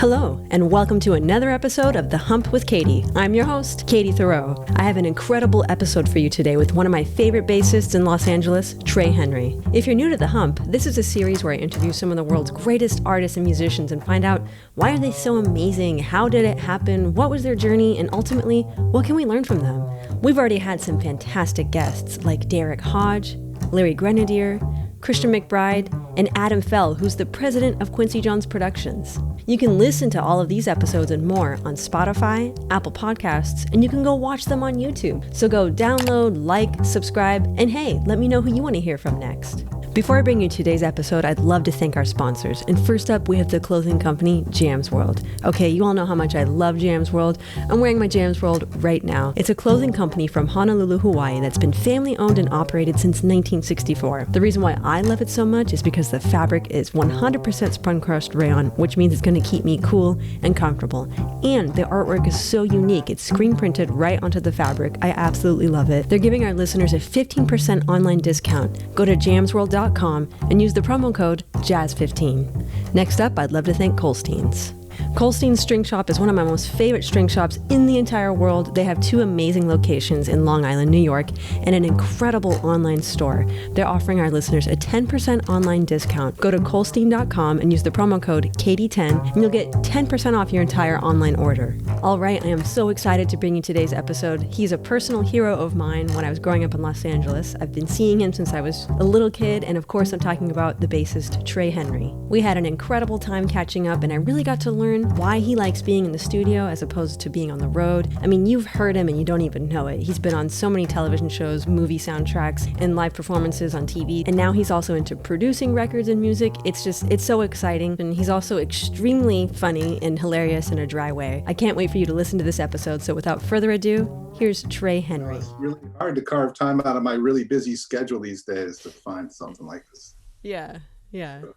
Hello, and welcome to another episode of The Hump with Katie. I'm your host, Katiethiroux. I have an incredible episode for you today with one of my favorite bassists in Los Angeles, Trey Henry. If you're new to The Hump, this is a series where I interview some of the world's greatest artists and musicians and find out why are they so amazing, how did it happen, what was their journey, and ultimately, what can we learn from them? We've already had some fantastic guests like Derek Hodge, Larry Grenadier, Christian McBride, and Adam Fell, who's the president of Quincy Jones Productions. You can listen to all of these episodes and more on Spotify, Apple Podcasts, and you can go watch them on YouTube. So go download, like, subscribe, and hey, let me know who you want to hear from next. Before I bring you today's episode, I'd love to thank our sponsors. And first up, we have the clothing company, Jams World. Okay, you all know how much I love Jams World. I'm wearing my Jams World right now. It's a clothing company from Honolulu, Hawaii that's been family owned and operated since 1964. The reason why I love it so much is because the fabric is 100% spun crushed rayon, which means it's going to keep me cool and comfortable. And the artwork is so unique. It's screen printed right onto the fabric. I absolutely love it. They're giving our listeners a 15% online discount. Go to jamsworld.com and use the promo code JAZZ15. Next up, I'd love to thank Colstein's. Colstein's String Shop is one of my most favorite string shops in the entire world. They have two amazing locations in Long Island, New York, and an incredible online store. They're offering our listeners a 10% online discount. Go to colstein.com and use the promo code KATIE10, and you'll get 10% off your entire online order. All right, I am so excited to bring you today's episode. He's a personal hero of mine when I was growing up in Los Angeles. I've been seeing him since I was a little kid, and of course I'm talking about the bassist Trey Henry. We had an incredible time catching up, and I really got to learn why he likes being in the studio as opposed to being on the road. I mean, you've heard him and you don't even know it. He's been on so many television shows, movie soundtracks, and live performances on TV. And now he's also into producing records and music. It's so exciting. And he's also extremely funny and hilarious in a dry way. I can't wait for you to listen to this episode. So without further ado, here's Trey Henry. It's really hard to carve time out of my really busy schedule these days to find something like this. Yeah. So,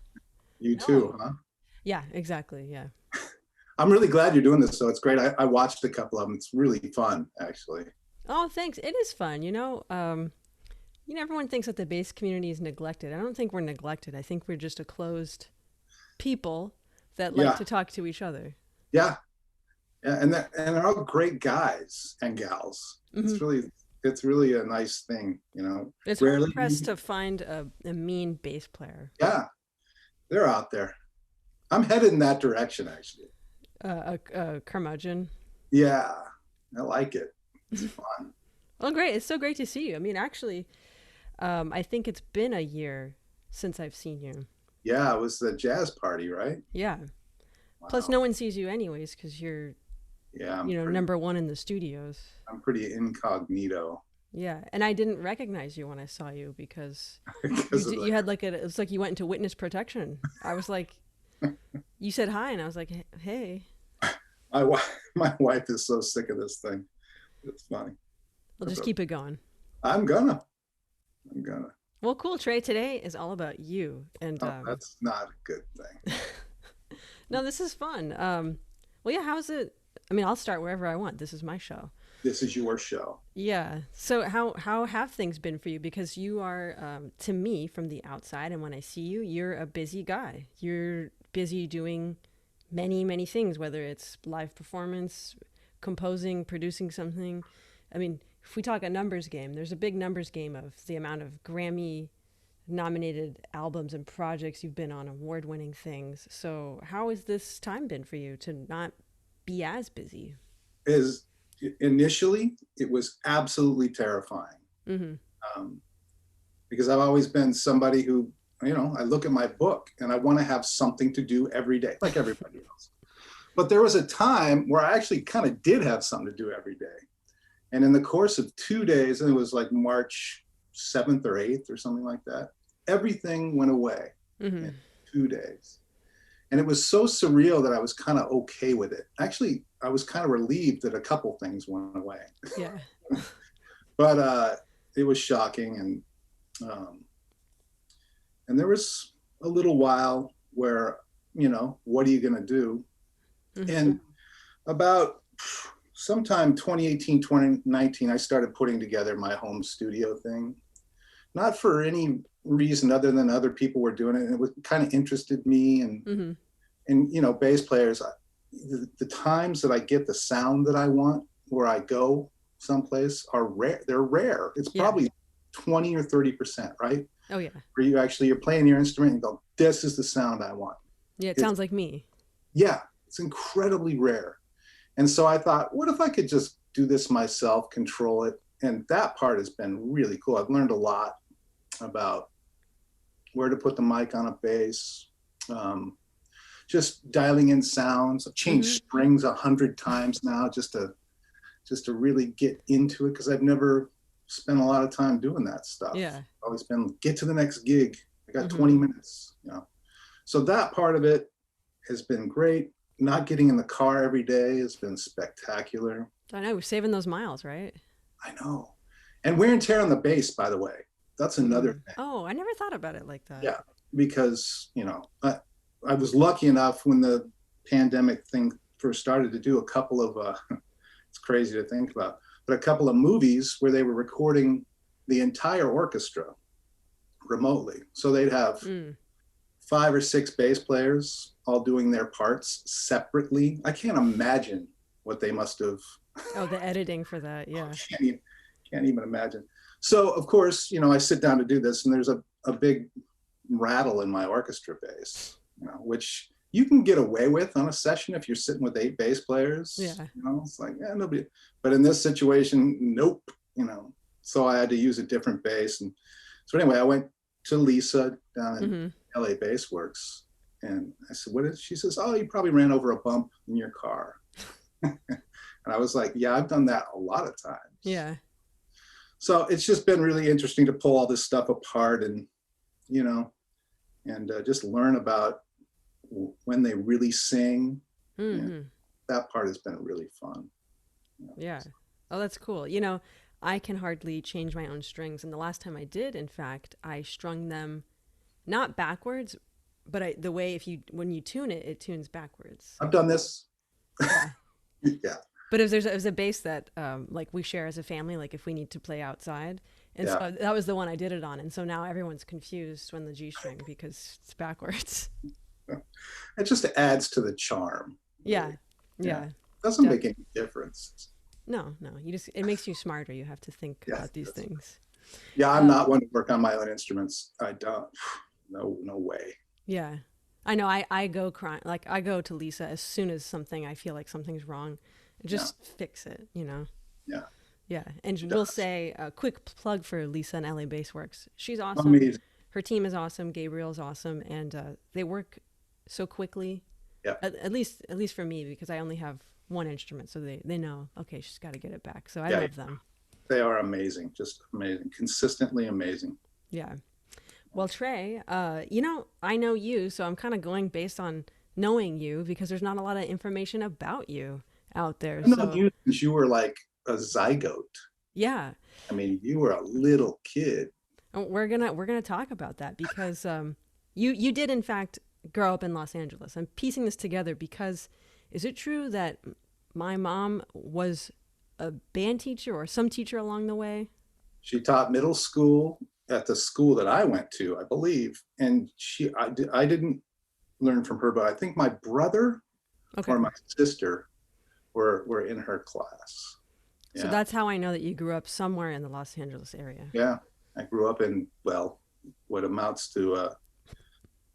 you too, huh? Yeah, exactly. Yeah. I'm really glad you're doing this, so it's great. I watched a couple of them. It's really fun, actually. Oh, thanks. It is fun. Everyone thinks that the bass community is neglected. I don't think we're neglected. I think we're just a closed people that like to talk to each other. Yeah. And they're all great guys and gals. Mm-hmm. It's really a nice thing, It's rarely pressed to find a mean bass player. Yeah, they're out there. I'm headed in that direction, actually. A curmudgeon. Yeah, I like it. It's fun. Well, great. It's so great to see you. I mean, actually, I think it's been a year since I've seen you. Yeah, it was the jazz party, right? Yeah. Wow. Plus, no one sees you anyways because you're, number one in the studios. I'm pretty incognito. Yeah, and I didn't recognize you when I saw you because you had it's like you went into witness protection. I was like, you said hi, and I was like, hey. My wife is so sick of this thing. It's funny. We'll just keep it going. I'm gonna. Well, cool, Trey. Today is all about you. And that's not a good thing. No, this is fun. Well, yeah, how's it? I mean, I'll start wherever I want. This is my show. This is your show. Yeah. So how have things been for you? Because you are, to me, from the outside, and when I see you, you're a busy guy. You're busy doing many, many things, whether it's live performance, composing, producing something. I mean, if we talk a numbers game, there's a big numbers game of the amount of Grammy nominated albums and projects you've been on, award-winning things. So how has this time been for you to not be as busy? Initially, it was absolutely terrifying. Mm-hmm. Because I've always been somebody who, I look at my book and I want to have something to do every day, like everybody else. But there was a time where I actually kind of did have something to do every day. And in the course of 2 days, and it was like March 7th or 8th or something like that, everything went away in 2 days. And it was so surreal that I was kind of okay with it. Actually, I was kind of relieved that a couple things went away. Yeah. But it was shocking. And there was a little while where, what are you going to do? Mm-hmm. And about sometime 2018, 2019, I started putting together my home studio thing. Not for any reason other than other people were doing it. And it was kind of interested me. And, and bass players, the times that I get the sound that I want where I go someplace are rare. They're rare. It's probably 20 or 30%, right? Oh yeah. Where you're playing your instrument and go, this is the sound I want. Yeah, it sounds like me. Yeah, it's incredibly rare. And so I thought, what if I could just do this myself, control it? And that part has been really cool. I've learned a lot about where to put the mic on a bass, just dialing in sounds. I've changed strings 100 times now just to really get into it, because I've never spent a lot of time doing that stuff. Yeah. I've always been, get to the next gig. I got 20 minutes, you know. So that part of it has been great. Not getting in the car every day has been spectacular. I know, we're saving those miles, right? I know. And wear and tear on the bass, by the way. That's another thing. Oh, I never thought about it like that. Yeah, because, you know, I was lucky enough when the pandemic thing first started to do a couple of, it's crazy to think about, but a couple of movies where they were recording the entire orchestra remotely. So they'd have 5 or 6 bass players all doing their parts separately. I can't imagine what they must have. Oh, the editing for that, yeah. Can't even imagine. So, of course, you know, I sit down to do this, and there's a big rattle in my orchestra bass, you know, which you can get away with on a session if you're sitting with 8 bass players. Yeah. You know, it's like, yeah, nobody. But in this situation, nope, you know. So I had to use a different bass. And so anyway, I went to Lisa down in LA Bass Works, and I said, what is, she says, oh, you probably ran over a bump in your car. And I was like, yeah, I've done that a lot of times. Yeah. So it's just been really interesting to pull all this stuff apart and, you know, and just learn about when they really sing. That part has been really fun. You know? Yeah. Oh, that's cool. You know, I can hardly change my own strings. And the last time I did, in fact, I strung them not backwards, but the way when you tune it, it tunes backwards. I've done this. Yeah. Yeah. But if there's a bass that like we share as a family, like if we need to play outside, and so that was the one I did it on, and so now everyone's confused when the G string because it's backwards. It just adds to the charm. Yeah, yeah. Doesn't make any difference. No, it makes you smarter. You have to think about these things. Yeah, I'm not one to work on my own instruments. I don't. No way. Yeah, I know. I go crying. Like I go to Lisa as soon as I feel like something's wrong. Just fix it, you know? Yeah. Yeah. And we'll say a quick plug for Lisa and LA Bass Works. She's awesome. Amazing. Her team is awesome. Gabriel's awesome. And they work so quickly. Yeah. At least for me, because I only have one instrument. So they know, okay, she's got to get it back. So I love them. They are amazing. Just amazing. Consistently amazing. Yeah. Well, Trey, you know, I know you, so I'm kind of going based on knowing you because there's not a lot of information about you out there. I know you since you were like a zygote. Yeah. I mean, you were a little kid. We're gonna talk about that because you did in fact grow up in Los Angeles. I'm piecing this together because is it true that my mom was a band teacher or some teacher along the way? She taught middle school at the school that I went to, I believe, and I didn't learn from her, but I think my brother or my sister were in her class. Yeah. So that's how I know that you grew up somewhere in the Los Angeles area. Yeah, I grew up in, well, what amounts to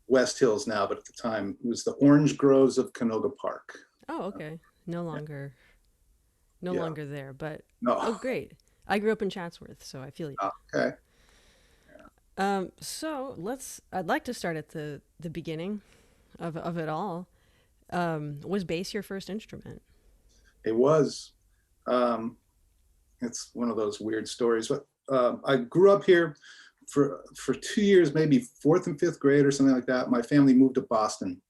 West Hills now, but at the time it was the orange groves of Canoga Park. Oh, okay. No longer there, but no. Oh, great. I grew up in Chatsworth, so I feel you. Okay. Yeah. So I'd like to start at the beginning of it all. Was bass your first instrument? It was. It's one of those weird stories. But I grew up here for 2 years, maybe 4th and 5th grade or something like that. My family moved to Boston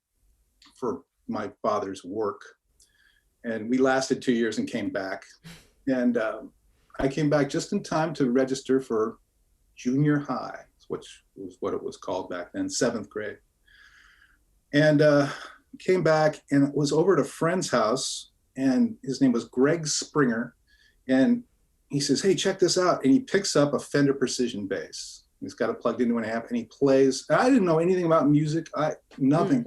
for my father's work. And we lasted 2 years and came back. And I came back just in time to register for junior high, which was what it was called back then, 7th grade. And came back and was over at a friend's house. And his name was Greg Springer. And he says, hey, check this out. And he picks up a Fender Precision bass. He's got it plugged into an amp and he plays. I didn't know anything about music, nothing.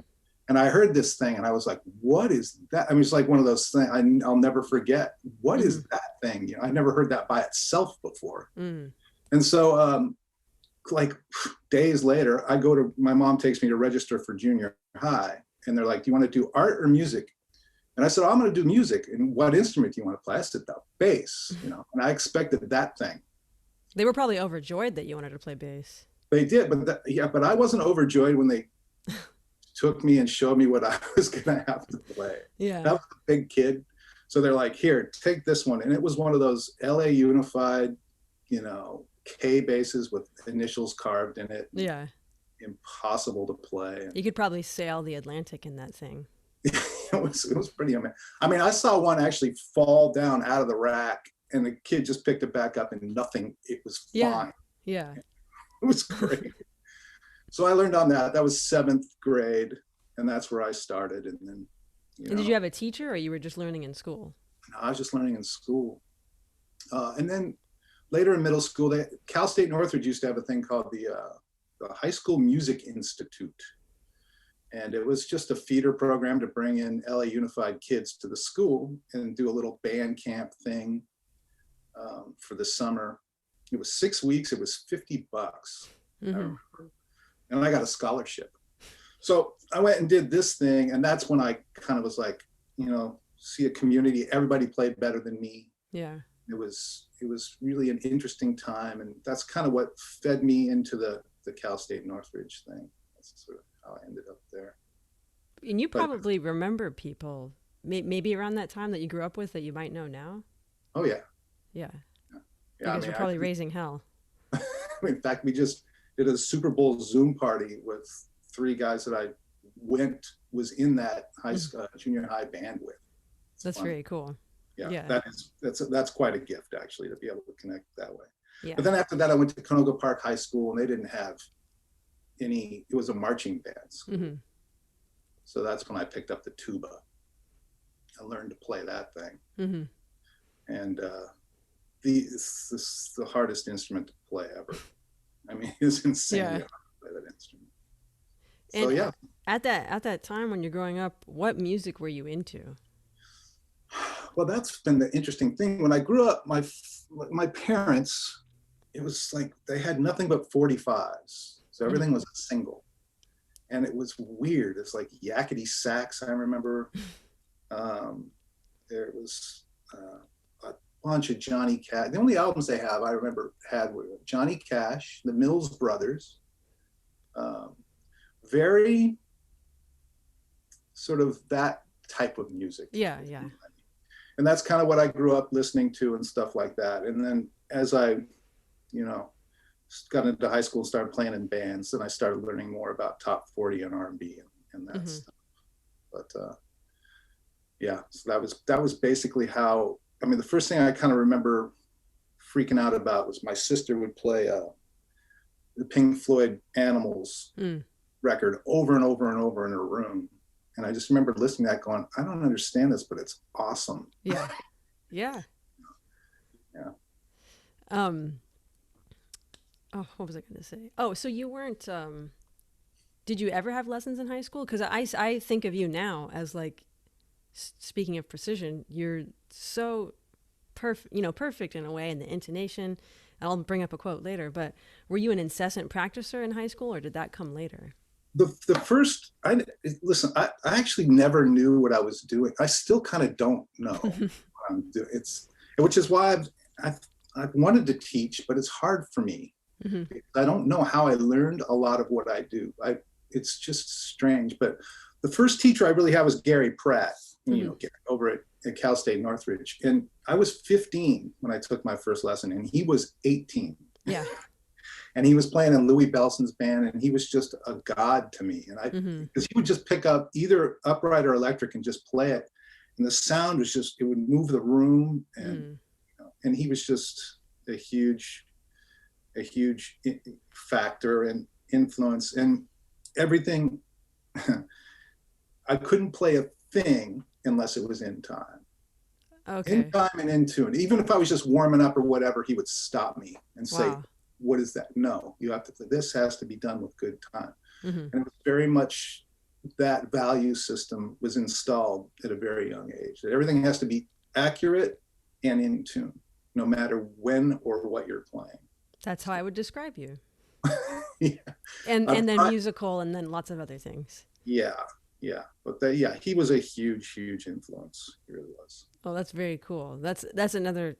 And I heard this thing and I was like, what is that? I mean, it's like one of those things I'll never forget. What is that thing? You know, I never heard that by itself before. And so like days later, my mom takes me to register for junior high. And they're like, do you want to do art or music? And I said, I'm going to do music. And what instrument do you want to play? I said, the bass, you know, and I expected that thing. They were probably overjoyed that you wanted to play bass. They did, but I wasn't overjoyed when they took me and showed me what I was gonna have to play. Yeah, that was a big kid, so they're like, "Here, take this one," and it was one of those LA Unified, you know, K basses with initials carved in it. Yeah, impossible to play. You could probably sail the Atlantic in that thing. it was pretty amazing. I mean, I saw one actually fall down out of the rack, and the kid just picked it back up, and nothing. It was fine. Yeah, it was great. So I learned on that. That was 7th grade, and that's where I started. And then, and did you have a teacher, or you were just learning in school? No, I was just learning in school. And then later in middle school, Cal State Northridge used to have a thing called the High School Music Institute. And it was just a feeder program to bring in LA Unified kids to the school and do a little band camp thing for the summer. It was 6 weeks. It was $50. I remember. And I got a scholarship. So I went and did this thing. And that's when I kind of was like, you know, see a community, everybody played better than me. Yeah. It was really an interesting time. And that's kind of what fed me into the Cal State Northridge thing. That's sort of how I ended up there. And you probably remember people maybe around that time that you grew up with that you might know now. Oh yeah. Yeah. You guys were probably raising hell. In fact, we just did a Super Bowl Zoom party with 3 guys that I was in that junior high band with. That's fun. Very cool. Yeah. That's quite a gift, actually, to be able to connect that way. Yeah. But then after that, I went to Canoga Park High School, and they didn't have it was a marching band school. So that's when I picked up the tuba. I learned to play that thing. And this is the hardest instrument to play ever. I mean, it's insane how to play that instrument. So and at that time when you're growing up, what music were you into? Well, that's been the interesting thing. When I grew up, my parents, it was like they had nothing but 45s. So everything was a single. And it was weird. It's like yakety sax, I remember. There was a bunch of Johnny Cash. The only albums they have I remember had were Johnny Cash, the Mills Brothers. Very sort of that type of music. Yeah. And that's kind of what I grew up listening to and stuff like that. And then as I, got into high school and started playing in bands, then I started learning more about top 40 and R&B and that stuff. But so that was basically how. I mean, the first thing I kind of remember freaking out about was my sister would play the Pink Floyd Animals record over and over and over in her room. And I just remember listening to that going, I don't understand this, but it's awesome. Yeah. Oh, what was I going to say? Oh, so you weren't, did you ever have lessons in high school? Because I think of you now as like, speaking of precision, you're so perfect in a way in the intonation. I'll bring up a quote later, but were you an incessant practicer in high school or did that come later? The first, I actually never knew what I was doing. I still kind of don't know what I'm doing. Which is why I've wanted to teach, but it's hard for me. I don't know how I learned a lot of what I do. It's just strange. But the first teacher I really had was Gary Pratt, over at Cal State Northridge. And I was 15 when I took my first lesson, and he was 18. Yeah. And he was playing in Louis Bellson's band, and he was just a god to me. And because he would just pick up either upright or electric and just play it, and the sound was just, it would move the room, and and he was just a huge factor and influence and everything. I couldn't play a thing unless it was in time. Okay. In time and in tune. Even if I was just warming up or whatever, he would stop me and say, what is that? No, you have to play. This has to be done with good time. And it was very much that value system was installed at a very young age. That everything has to be accurate and in tune, no matter when or what you're playing. That's how I would describe you. Yeah. And then musical, and then lots of other things. Yeah, yeah. But he was a huge influence. He really was. Oh, that's very cool. That's another.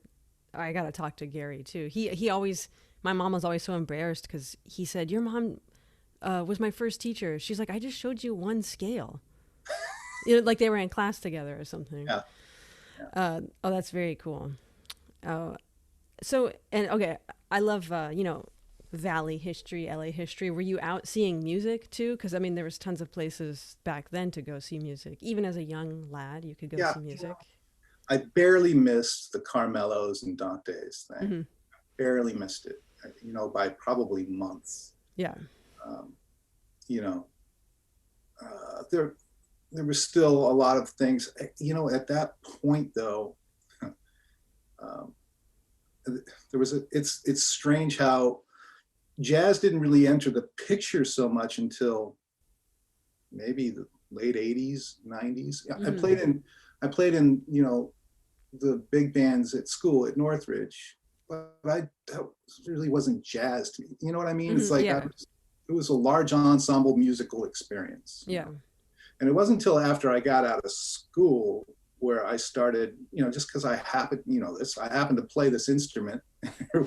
I gotta talk to Gary too. He always. My mom was always so embarrassed because he said, "Your mom was my first teacher." She's like, "I just showed you one scale." Like they were in class together or something. Yeah. Oh, that's very cool. So, and okay, I love, Valley history, LA history. Were you out seeing music too? Because I mean, there was tons of places back then to go see music. Even as a young lad, you could go see music. I barely missed the Carmelos and Dante's thing. Mm-hmm. Barely missed it, by probably months. Yeah. There was still a lot of things, at that point though, it's strange how jazz didn't really enter the picture so much until maybe the late 80s, 90s. Mm-hmm. I played in, the big bands at school at Northridge, but that really wasn't jazz to me. You know what I mean? Mm-hmm. It's like, it was a large ensemble musical experience. Yeah. And it wasn't until after I got out of school where I started, just because I happen to play this instrument,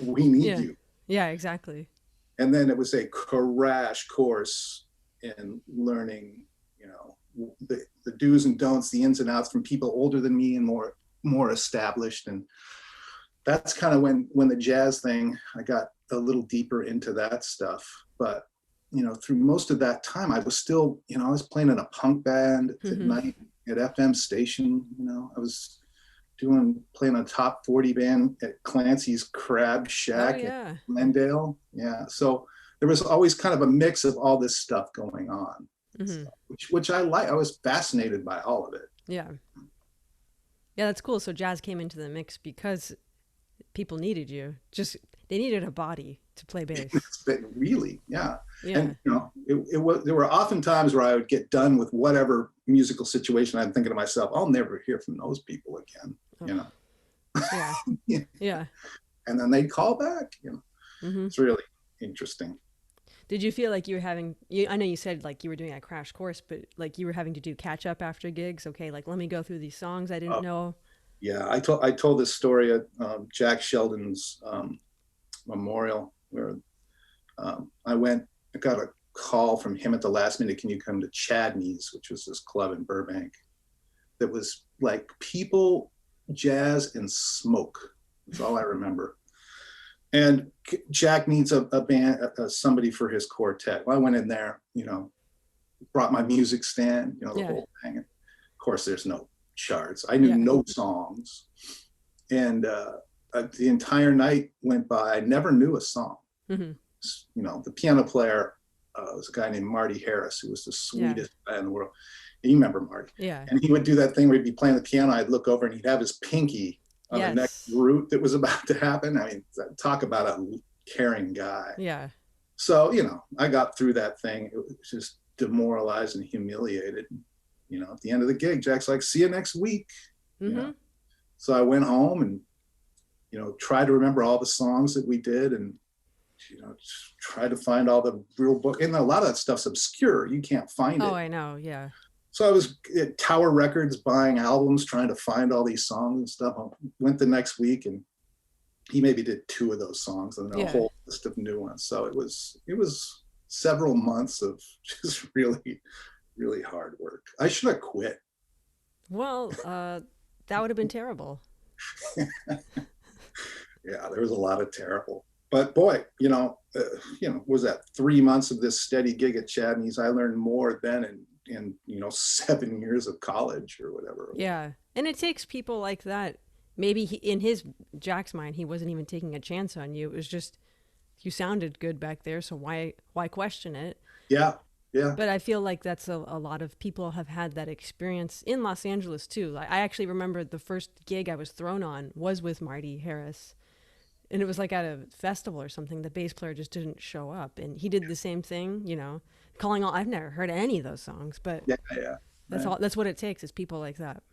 we need you. Yeah, exactly. And then it was a crash course in learning, the do's and don'ts, the ins and outs from people older than me and more established. And that's kind of when the jazz thing, I got a little deeper into that stuff. But through most of that time, I was still, I was playing in a punk band at night at FM station. I was playing a top 40 band at Clancy's Crab Shack in Glendale. Yeah. So there was always kind of a mix of all this stuff going on, which I like. I was fascinated by all of it. Yeah. Yeah, that's cool. So jazz came into the mix because people needed you. They needed a body to play bass. Really, yeah. And there were often times where I would get done with whatever musical situation. I'm thinking to myself, I'll never hear from those people again. Yeah. Yeah. And then they'd call back. It's really interesting. Did you feel like you were having? I know you said like you were doing a crash course, but like you were having to do catch up after gigs. Okay, like let me go through these songs I didn't know. Yeah, I told this story at Jack Sheldon's memorial where I got a call from him at the last minute. Can you come to Chadney's, which was this club in Burbank that was like people, jazz, and smoke. That's all I remember. And Jack needs a band, somebody for his quartet. Well, I went in there, brought my music stand, the whole thing. And of course, there's no charts. I knew no songs. And the entire night went by. I never knew a song. Mm-hmm. The piano player was a guy named Marty Harris, who was the sweetest guy in the world. You remember Marty? Yeah. And he would do that thing where he'd be playing the piano. I'd look over and he'd have his pinky on the next root that was about to happen. I mean, talk about a caring guy. Yeah. So, I got through that thing. It was just demoralized and humiliated. At the end of the gig, Jack's like, see you next week. Mm-hmm. So I went home and, tried to remember all the songs that we did and, try to find all the real book. And a lot of that stuff's obscure. You can't find it. Oh, I know. Yeah. So I was at Tower Records buying albums, trying to find all these songs and stuff. I went the next week and he maybe did 2 of those songs and then a whole list of new ones. So it was several months of just really, really hard work. I should have quit. Well, that would have been terrible. Yeah, there was a lot of terrible. But boy, was that 3 months of this steady gig at Chadney's? I learned more then in 7 years of college or whatever. Yeah, and it takes people like that. Maybe in Jack's mind, he wasn't even taking a chance on you. It was just you sounded good back there, so why question it? Yeah. Yeah. But I feel like that's a lot of people have had that experience in Los Angeles too. I actually remember the first gig I was thrown on was with Marty Harris. And it was like at a festival or something. The bass player just didn't show up. And he did the same thing, calling all. I've never heard any of those songs, but Yeah, yeah. that's all. That's what it takes is people like that.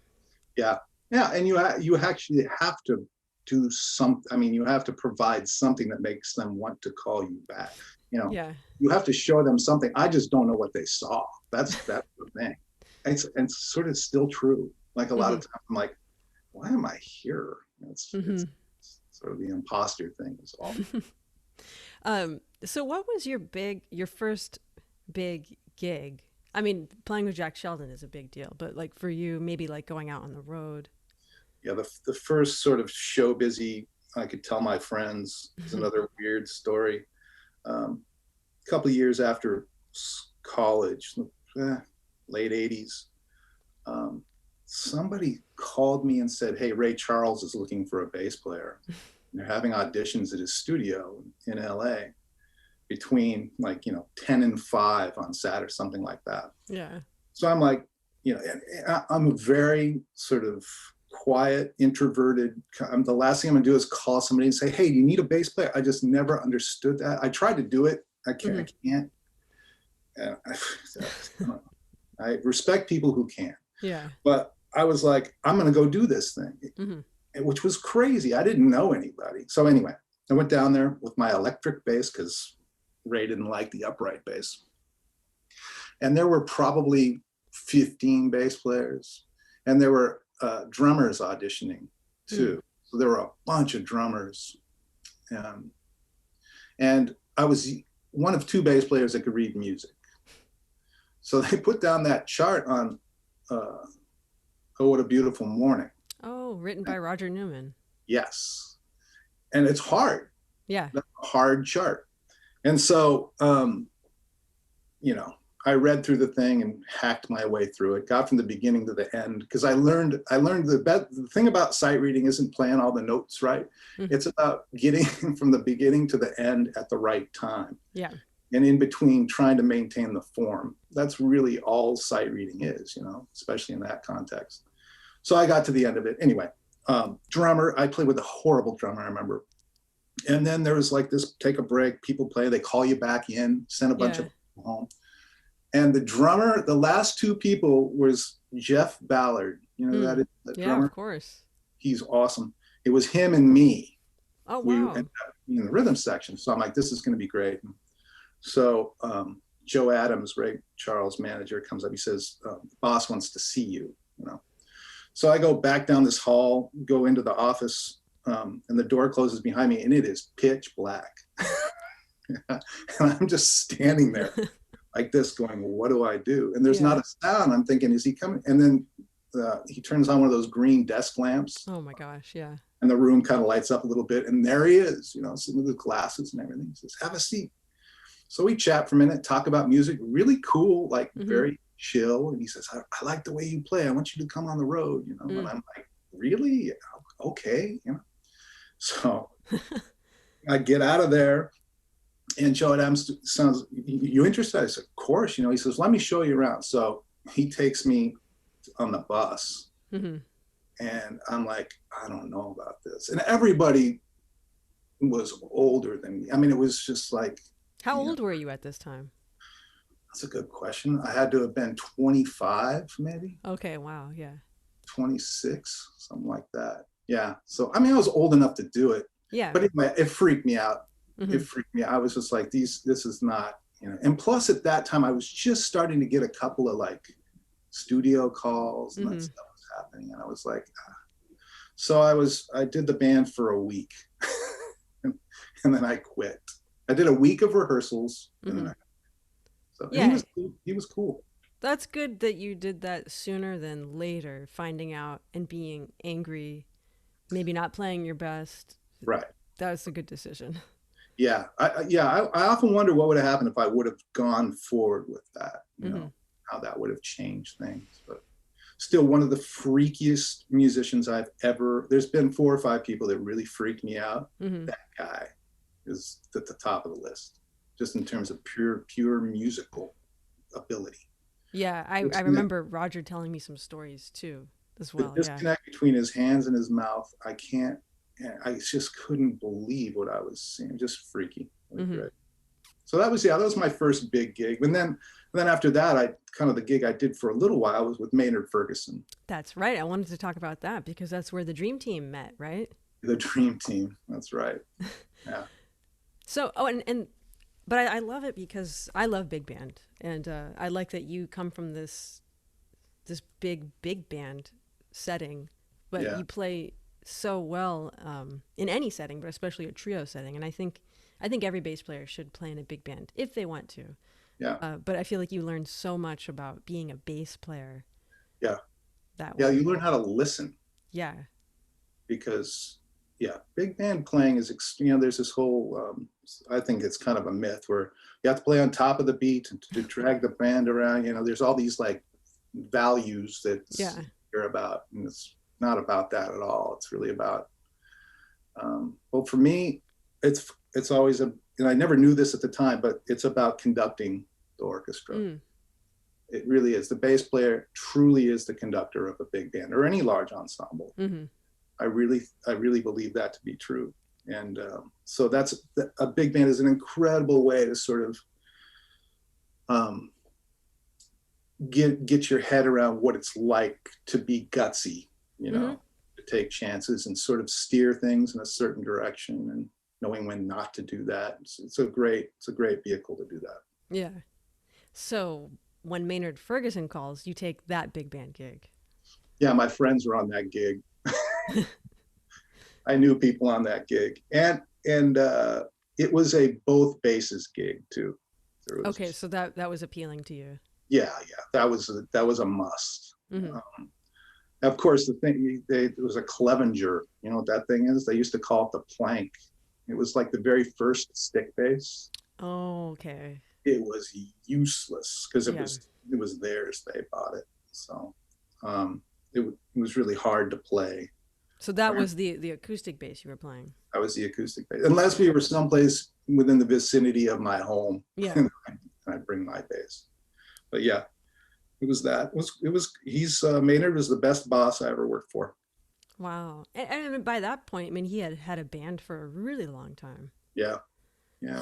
Yeah, yeah, and you actually have to do something. I mean, you have to provide something that makes them want to call you back. You know, Yeah. you have to show them something. I just don't know what they saw. That's the thing. It's sort of still true. Like a lot of times, I'm like, why am I here? It's sort of the imposter thing is all. So what was your first big gig? I mean, playing with Jack Sheldon is a big deal, but like for you, maybe like going out on the road. Yeah, the first sort of show busy I could tell my friends is another weird story. A couple of years after college, late 80s, somebody called me and said, hey, Ray Charles is looking for a bass player. They're having auditions at his studio in LA between 10 and 5 on Saturday, something like that. Yeah. So I'm like, I'm a very sort of quiet, introverted. The last thing I'm gonna do is call somebody and say, hey, do you need a bass player? I just never understood that. I tried to do it. I can't. I respect people who can. Yeah. But I was like, I'm gonna go do this thing, which was crazy. I didn't know anybody. So anyway, I went down there with my electric bass because Ray didn't like the upright bass. And there were probably 15 bass players, and there were drummers auditioning too. So there were a bunch of drummers. And I was one of 2 bass players that could read music. So they put down that chart on Oh, What a Beautiful Morning. Oh, written by Roger Newman. Yes. And it's hard. Yeah. That's a hard chart. And so, I read through the thing and hacked my way through it, got from the beginning to the end, because I learned the thing about sight reading isn't playing all the notes right. It's about getting from the beginning to the end at the right time. Yeah. And in between trying to maintain the form. That's really all sight reading is, especially in that context. So I got to the end of it. Anyway, drummer, I played with a horrible drummer, I remember. And then there was like this, take a break, people play, they call you back in, send a bunch of people home. And the drummer, the last 2 people was Jeff Ballard. You know that drummer? Yeah, of course. He's awesome. It was him and me. Oh, wow. We ended up in the rhythm section. So I'm like, this is going to be great. And so Joe Adams, Ray Charles' manager, comes up. He says, the boss wants to see you, So I go back down this hall, go into the office, and the door closes behind me, and it is pitch black. And I'm just standing there like this going, well, what do I do? And there's not a sound. I'm thinking, is he coming? And then he turns on one of those green desk lamps. Oh my gosh, yeah. And the room kind of lights up a little bit. And there he is, sitting with the glasses and everything. He says, have a seat. So we chat for a minute, talk about music, really cool, like very chill. And he says, I like the way you play. I want you to come on the road, And I'm like, really? Okay. So I get out of there. And Joe Adams sounds, you interested? I said, of course. He says, let me show you around. So he takes me on the bus. And I'm like, I don't know about this. And everybody was older than me. I mean, it was just like. How old were you at this time? That's a good question. I had to have been 25, maybe. Okay, wow, yeah. 26, something like that. Yeah. So, I mean, I was old enough to do it. Yeah. But it freaked me out. It freaked me out. I was just like, this is not, And plus at that time, I was just starting to get a couple of like studio calls and that stuff was happening. And I was like, So I did the band for a week and then I quit. I did a week of rehearsals. And then he was cool. That's good that you did that sooner than later, finding out and being angry, maybe not playing your best. Right. That was a good decision. Yeah. I often wonder what would have happened if I would have gone forward with that, how that would have changed things. But still one of the freakiest musicians there's been 4 or 5 people that really freaked me out. That guy is at the top of the list, just in terms of pure musical ability. Yeah, I remember Roger telling me some stories too, as well. The disconnect between his hands and his mouth, I just couldn't believe what I was seeing. Just freaky. Great. So that was my first big gig. And then after that, the gig I did for a little while was with Maynard Ferguson. That's right. I wanted to talk about that because that's where the Dream Team met, right? The Dream Team. That's right. Yeah. So, but I love it because I love big band, and I like that you come from this big band setting, but you play so well in any setting, but especially a trio setting. And I think every bass player should play in a big band if they want to. Yeah. But I feel like you learn so much about being a bass player. Yeah. That way. Yeah, you learn how to listen. Yeah. Because big band playing is, there's this whole, I think it's kind of a myth where you have to play on top of the beat and to drag the band around. There's all these like values that you're about, and it's not about that at all. It's really about, well, for me, it's always and I never knew this at the time, but it's about conducting the orchestra. It really is. The bass player truly is the conductor of a big band or any large ensemble. Mm-hmm. I really believe that to be true. And so a big band is an incredible way to sort of get your head around what it's like to be gutsy, to take chances and sort of steer things in a certain direction and knowing when not to do that. It's a great vehicle to do that. Yeah. So when Maynard Ferguson calls, you take that big band gig. Yeah, my friends were on that gig. I knew people on that gig, and it was a both basses gig too. Okay, so that was appealing to you. Yeah, that was a must. Mm-hmm. Of course, the thing it was a Clevenger. You know what that thing is? They used to call it the plank. It was like the very first stick bass. Oh, okay. It was useless because it was theirs. They bought it, so it was really hard to play. So that was the acoustic bass you were playing. That was the acoustic bass, unless we were someplace within the vicinity of my home. Yeah, and I'd bring my bass. But yeah, it was that. Maynard was the best boss I ever worked for. Wow, and by that point, I mean, he had a band for a really long time. Yeah.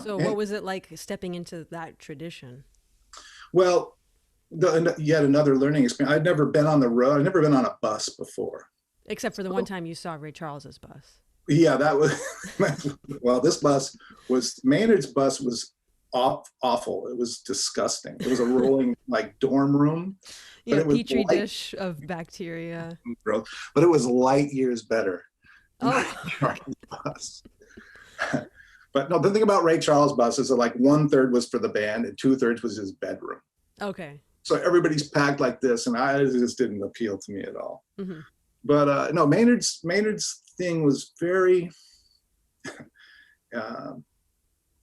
So what was it like stepping into that tradition? Well, yet another learning experience. I'd never been on the road. I'd never been on a bus before. Except for the one time you saw Ray Charles's bus. Yeah, that was, well, this bus was, Maynard's bus was awful. It was disgusting. It was a rolling like dorm room. Yeah, a petri dish of bacteria. But it was light years better. Oh. Bus. But no, the thing about Ray Charles' bus is that like 1/3 was for the band and 2/3 was his bedroom. Okay. So everybody's packed like this, and it just didn't appeal to me at all. Mm-hmm. But no, Maynard's thing was very.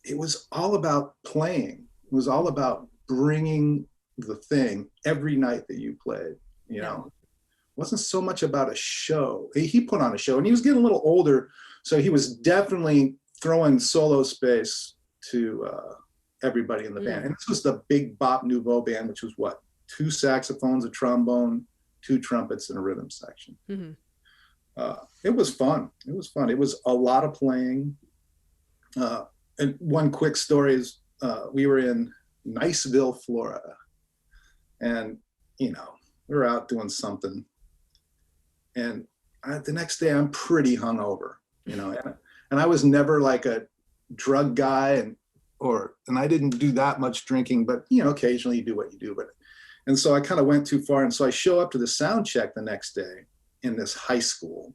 It was all about playing. It was all about bringing the thing every night that you played. You know, it wasn't so much about a show. He put on a show, and he was getting a little older, so he was definitely throwing solo space to everybody in the band. And this was the Big Bop Nouveau band, which was what? 2 saxophones, a trombone, 2 trumpets, and a rhythm section. Mm-hmm. It was fun. It was fun. It was a lot of playing. And one quick story is we were in Niceville, Florida. And, we were out doing something. And the next day I'm pretty hungover, and I was never like a drug guy and I didn't do that much drinking, but occasionally you do what you do. And so I kind of went too far. And so I show up to the sound check the next day in this high school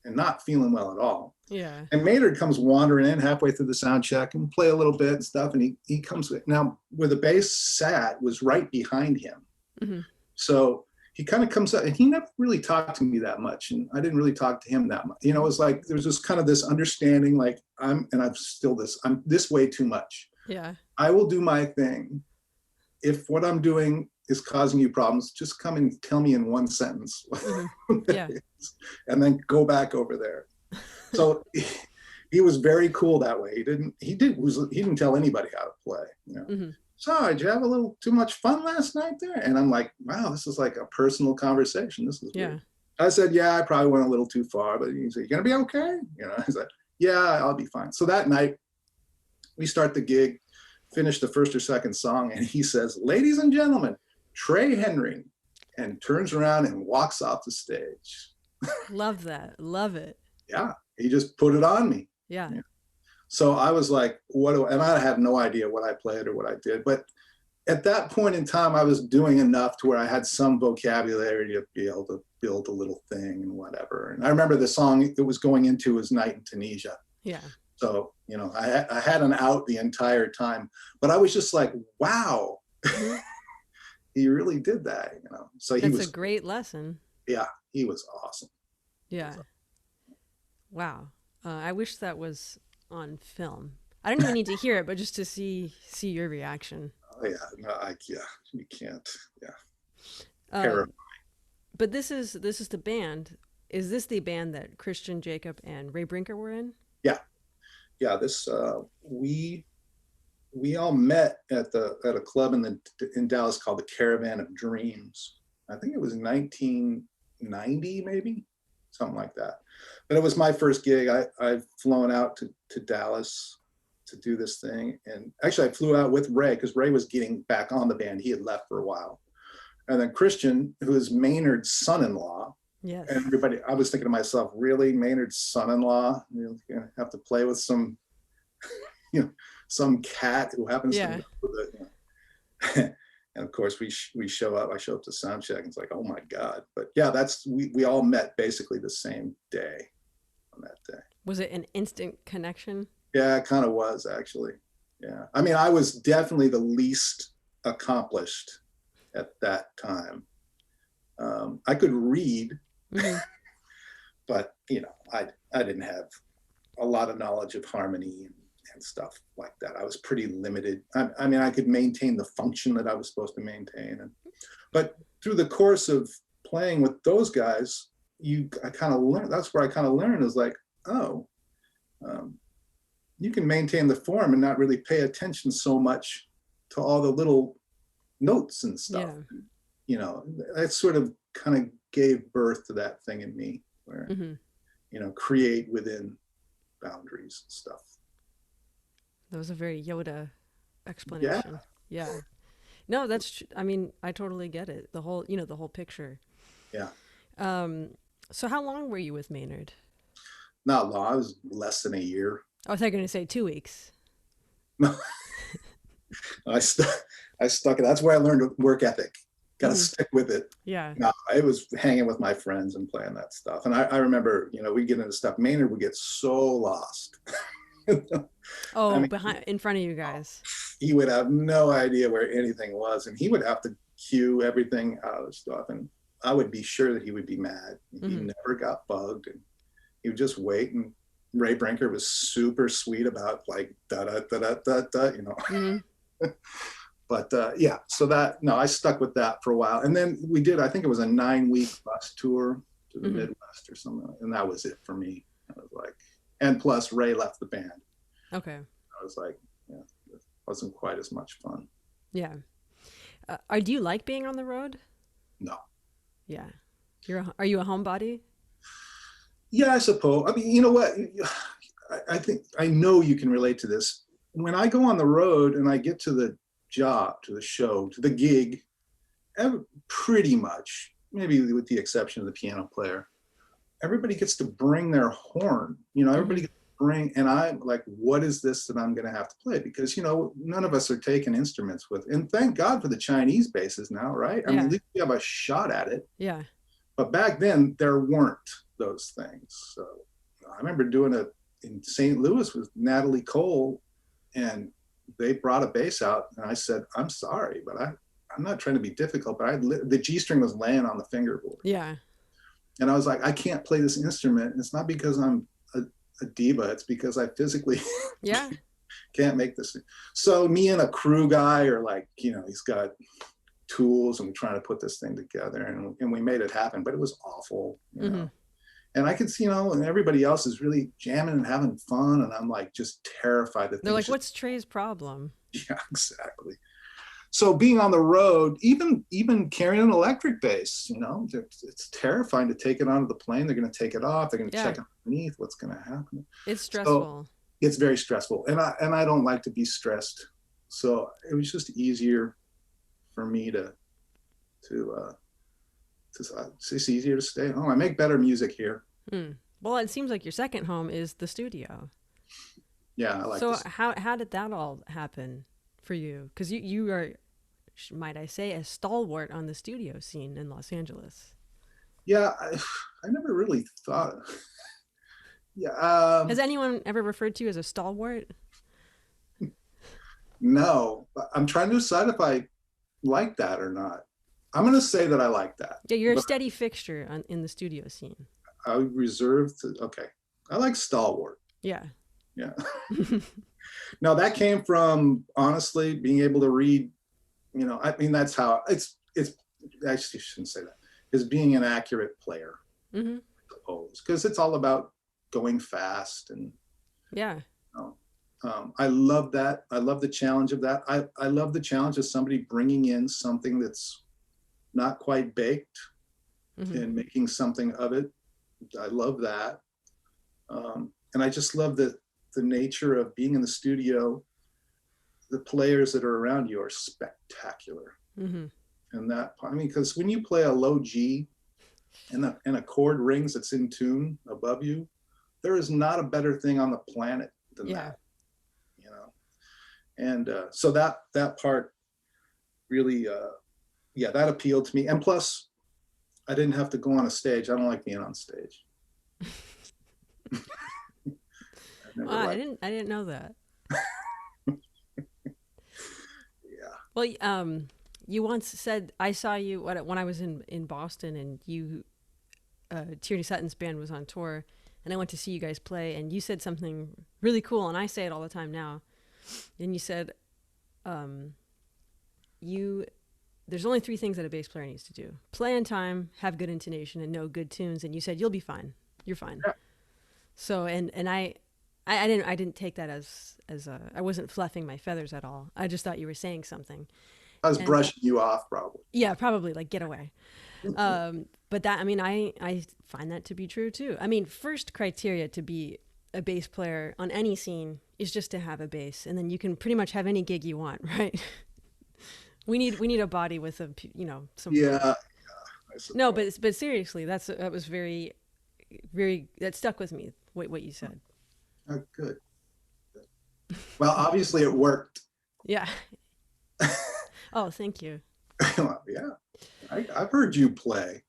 and not feeling well at all. Yeah. And Maynard comes wandering in halfway through the sound check and play a little bit and stuff. And he comes now where the bass sat was right behind him. Mm-hmm. So he kind of comes up and he never really talked to me that much. And I didn't really talk to him that much. It was like, there was just kind of this understanding, like I'm this way too much. Yeah. I will do my thing. If what I'm doing is causing you problems, just come and tell me in one sentence. Mm-hmm. Yeah. And then go back over there. So he was very cool that way. He didn't tell anybody how to play. Mm-hmm. So did you have a little too much fun last night there? And I'm like, wow, this is like a personal conversation. This is weird. I said, yeah, I probably went a little too far, but he said, you gonna be okay? I said, yeah, I'll be fine. So that night we start the gig. finished the first or second song, and he says, "Ladies and gentlemen, Trey Henry," and turns around and walks off the stage. Love that. Love it. Yeah, he just put it on me. Yeah. So I was like, and I had no idea what I played or what I did. But at that point in time, I was doing enough to where I had some vocabulary to be able to build a little thing and whatever. And I remember the song it was going into was Night in Tunisia. Yeah. So, I had an out the entire time, but I was just like, wow, he really did that, So That's a great lesson. Yeah, he was awesome. Yeah. Wow. I wish that was on film. I don't even need to hear it, but just to see your reaction. Oh yeah, no, you can't. Yeah. But this is the band. Is this the band that Christian, Jacob, and Ray Brinker were in? Yeah. This we all met at a club in Dallas called the Caravan of Dreams. I think it was 1990, maybe something like that. But it was my first gig. I've flown out to Dallas to do this thing. And actually I flew out with Ray because Ray was getting back on the band. He had left for a while. And then Christian, who is Maynard's son-in-law. Yes. And everybody, I was thinking to myself, really, Maynard's son-in-law? You're gonna have to play with some, some cat who happens to know that. And of course we show up. I show up to sound check and it's like, oh my God. But yeah, we all met basically the same day on that day. Was it an instant connection? Yeah, it kind of was actually. Yeah. I mean, I was definitely the least accomplished at that time. I could read, but I didn't have a lot of knowledge of harmony and stuff like that. I was pretty limited. I mean, I could maintain the function that I was supposed to maintain. But through the course of playing with those guys, I kind of learned, that's where I kind of learned is like, you can maintain the form and not really pay attention so much to all the little notes and stuff. Yeah. That sort of kind of gave birth to that thing in me where, create within boundaries and stuff. That was a very Yoda explanation. Yeah. No, that's, I mean, I totally get it. The whole, the whole picture. Yeah. So how long were you with Maynard? Not long. I was less than a year. I was going to say 2 weeks. No. I stuck it. That's where I learned work ethic. Got to stick with it. Yeah. No, it was hanging with my friends and playing that stuff. And I remember, we get into stuff. Maynard would get so lost. In front of you guys. He would have no idea where anything was, and he would have to cue everything out of the stuff. And I would be sure that he would be mad. He never got bugged, and he would just wait. And Ray Brinker was super sweet about like da da da da da da, But so I stuck with that for a while, and then we did. I think it was a 9-week bus tour to the Midwest or something, and that was it for me. I was like, and plus Ray left the band. Okay. I was like, it wasn't quite as much fun. Yeah. Do you like being on the road? No. Yeah. Are you a homebody? Yeah, I suppose. I mean, you know what? I think I know you can relate to this. When I go on the road and I get to the job, to the show, to the gig, pretty much, maybe with the exception of the piano player, everybody gets to bring their horn. Everybody gets to bring, and I'm like, what is this that I'm going to have to play? Because, none of us are taking instruments with, and thank God for the Chinese basses now, right? I mean, at least we have a shot at it. Yeah. But back then, there weren't those things. So I remember doing it in St. Louis with Natalie Cole, and they brought a bass out, and I said, I'm sorry, but I'm not trying to be difficult, but the G string was laying on the fingerboard. Yeah. And I was like, I can't play this instrument. It's not because I'm a diva. It's because I physically can't make this. So me and a crew guy are like, he's got tools and we're trying to put this thing together, and we made it happen, but it was awful, know. And I could see, and everybody else is really jamming and having fun, and I'm like just terrified that they're like, what's Trey's problem? Yeah, exactly. So being on the road, even carrying an electric bass, it's terrifying to take it onto the plane. They're going to take it off. They're going to check underneath what's going to happen. It's stressful. So it's very stressful, and I don't like to be stressed. So it was just easier for me it's just easier to stay home. I make better music here. Well, it seems like your second home is the studio. Yeah, I like so this. how did that all happen for you? Because you are, might I say, a stalwart on the studio scene in Los Angeles. Yeah, I never really thought. Has anyone ever referred to you as a stalwart? No, I'm trying to decide if I like that or not. I'm going to say that I like that. Yeah, you're a steady fixture in the studio scene. I reserve to, okay. I like stalwart. Yeah. Yeah. Now that came from, honestly, being able to read, I mean, that's how it's actually, I shouldn't say that, is being an accurate player, I suppose, because it's all about going fast and, yeah. I love that. I love the challenge of that. I love the challenge of somebody bringing in something that's not quite baked and making something of it. I love that. And I just love the nature of being in the studio. The players that are around you are spectacular. And that, I mean, because when you play a low G and a chord rings that's in tune above you, there is not a better thing on the planet than that. And so that part really, that appealed to me. And plus, I didn't have to go on a stage. I don't like being on stage. I didn't know that. Yeah. Well, you once said, I saw you when I was in Boston, and you, Tierney Sutton's band was on tour, and I went to see you guys play, and you said something really cool, and I say it all the time now. And you said, there's only 3 things that a bass player needs to do: play on time, have good intonation, and know good tunes. And you said, you'll be fine. You're fine. Yeah. So, and I didn't take that as I wasn't fluffing my feathers at all. I just thought you were saying something. I was brushing you off, probably. Yeah, probably, like, get away. But that, I mean, I find that to be true too. I mean, first criteria to be a bass player on any scene is just to have a bass, and then you can pretty much have any gig you want, right? we need a body with some. Yeah. No, but seriously, that was very, very, that stuck with me. What you said. Oh, good. Well, obviously it worked. Yeah. Oh, thank you. Well, yeah, I've heard you play.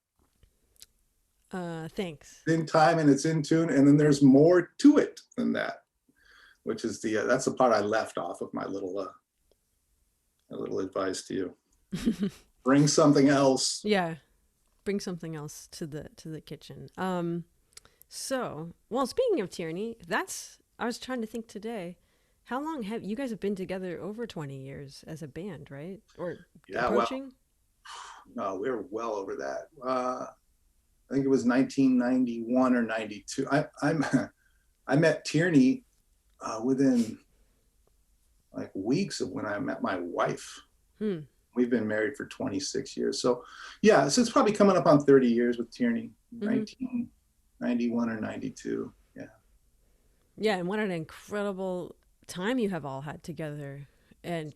Thanks. In time, and it's in tune, and then there's more to it than that, which is that's the part I left off of my little advice to you. Bring something else. Yeah, bring something else to the kitchen. So, well, speaking of Tierney, I was trying to think today. How long have you guys been together? Over 20 years as a band, right? Or approaching? Well, no, we're well over that. I think it was 1991 or 92. I met Tierney within like weeks of when I met my wife. We've been married for 26 years. So yeah, so it's probably coming up on 30 years with Tierney, 1991 or 92. Yeah. Yeah, and what an incredible time you have all had together. And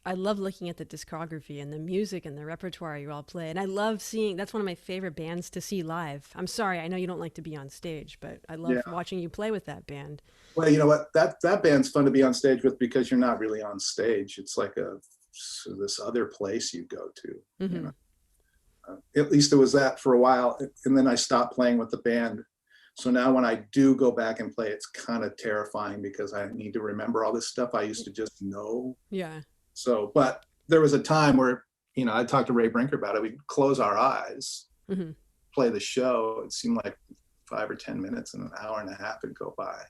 I love looking at the discography and the music and the repertoire you all play. And I love that's one of my favorite bands to see live. I'm sorry, I know you don't like to be on stage, but I love watching you play with that band. Well, you know what? That band's fun to be on stage with because you're not really on stage. It's like this other place you go to. At least it was that for a while. And then I stopped playing with the band. So now when I do go back and play, it's kind of terrifying because I need to remember all this stuff I used to just know. Yeah. So, but there was a time where, I talked to Ray Brinker about it. We'd close our eyes, play the show. It seemed like 5 or 10 minutes and an hour and a half would go by.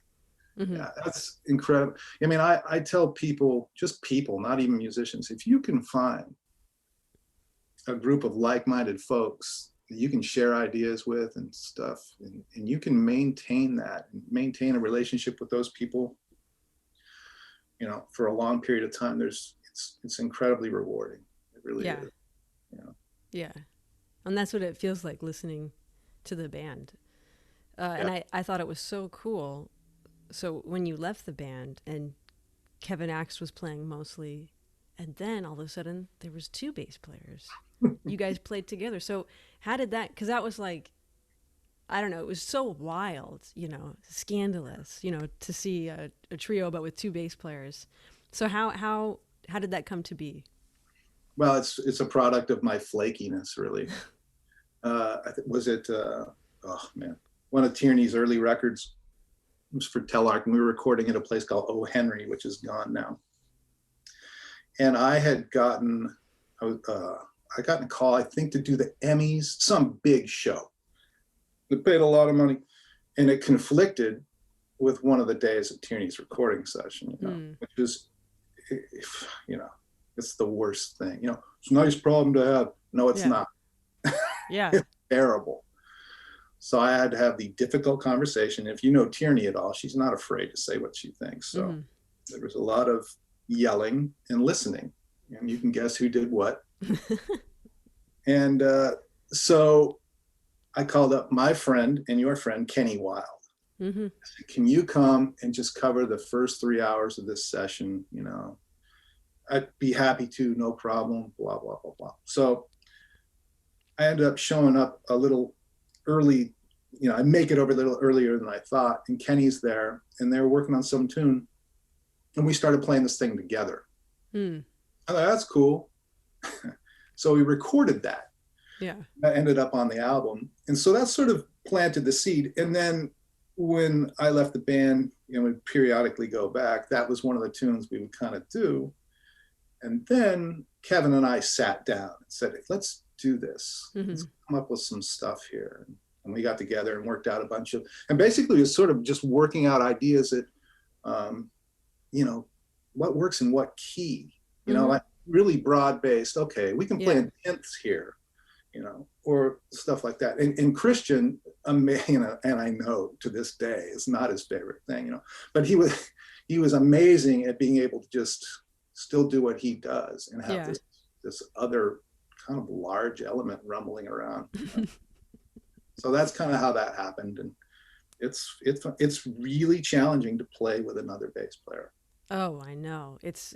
Yeah, that's incredible. I mean, I tell people, just people, not even musicians, if you can find a group of like-minded folks that you can share ideas with and stuff, and you can maintain that, and maintain a relationship with those people, for a long period of time, it's incredibly rewarding. It really is. Yeah. And that's what it feels like listening to the band. And I thought it was so cool. So when you left the band and Kevin Axe was playing mostly, and then all of a sudden there was two bass players. You guys played together. So how did that? Because that was like, I don't know. It was so wild, scandalous, to see a trio but with two bass players. So how did that come to be? Well, it's a product of my flakiness, really. One of Tierney's early records was for Telarc, and we were recording at a place called O. Henry, which is gone now. And I got a call, I think, to do the Emmys, some big show. They paid a lot of money, and it conflicted with one of the days of Tierney's recording session, which is, it's the worst thing. It's a nice problem to have. No, it's not. Yeah. It's terrible. So I had to have the difficult conversation. If you know Tierney at all, she's not afraid to say what she thinks. So there was a lot of yelling and listening, and you can guess who did what. And so I called up my friend and your friend, Kenny Wild. I said, can you come and just cover the first 3 hours of this session? I'd be happy to, no problem, blah, blah, blah, blah. So I ended up showing up a little early, I make it over a little earlier than I thought, and Kenny's there, and they're working on some tune, and we started playing this thing together. I thought, that's cool. So we recorded that. Yeah. That ended up on the album. And so that sort of planted the seed. And then when I left the band, we'd periodically go back. That was one of the tunes we would kind of do. And then Kevin and I sat down and said, let's do this. Let's come up with some stuff here. And we got together and worked out a bunch of, and basically it was sort of just working out ideas that, what works in what key, like really broad-based. Okay, we can play in tenths here, or stuff like that. And Christian, and I know to this day is not his favorite thing, but he was amazing at being able to just still do what he does and have this other kind of large element rumbling around. So that's kind of how that happened, and it's really challenging to play with another bass player. Oh, I know. It's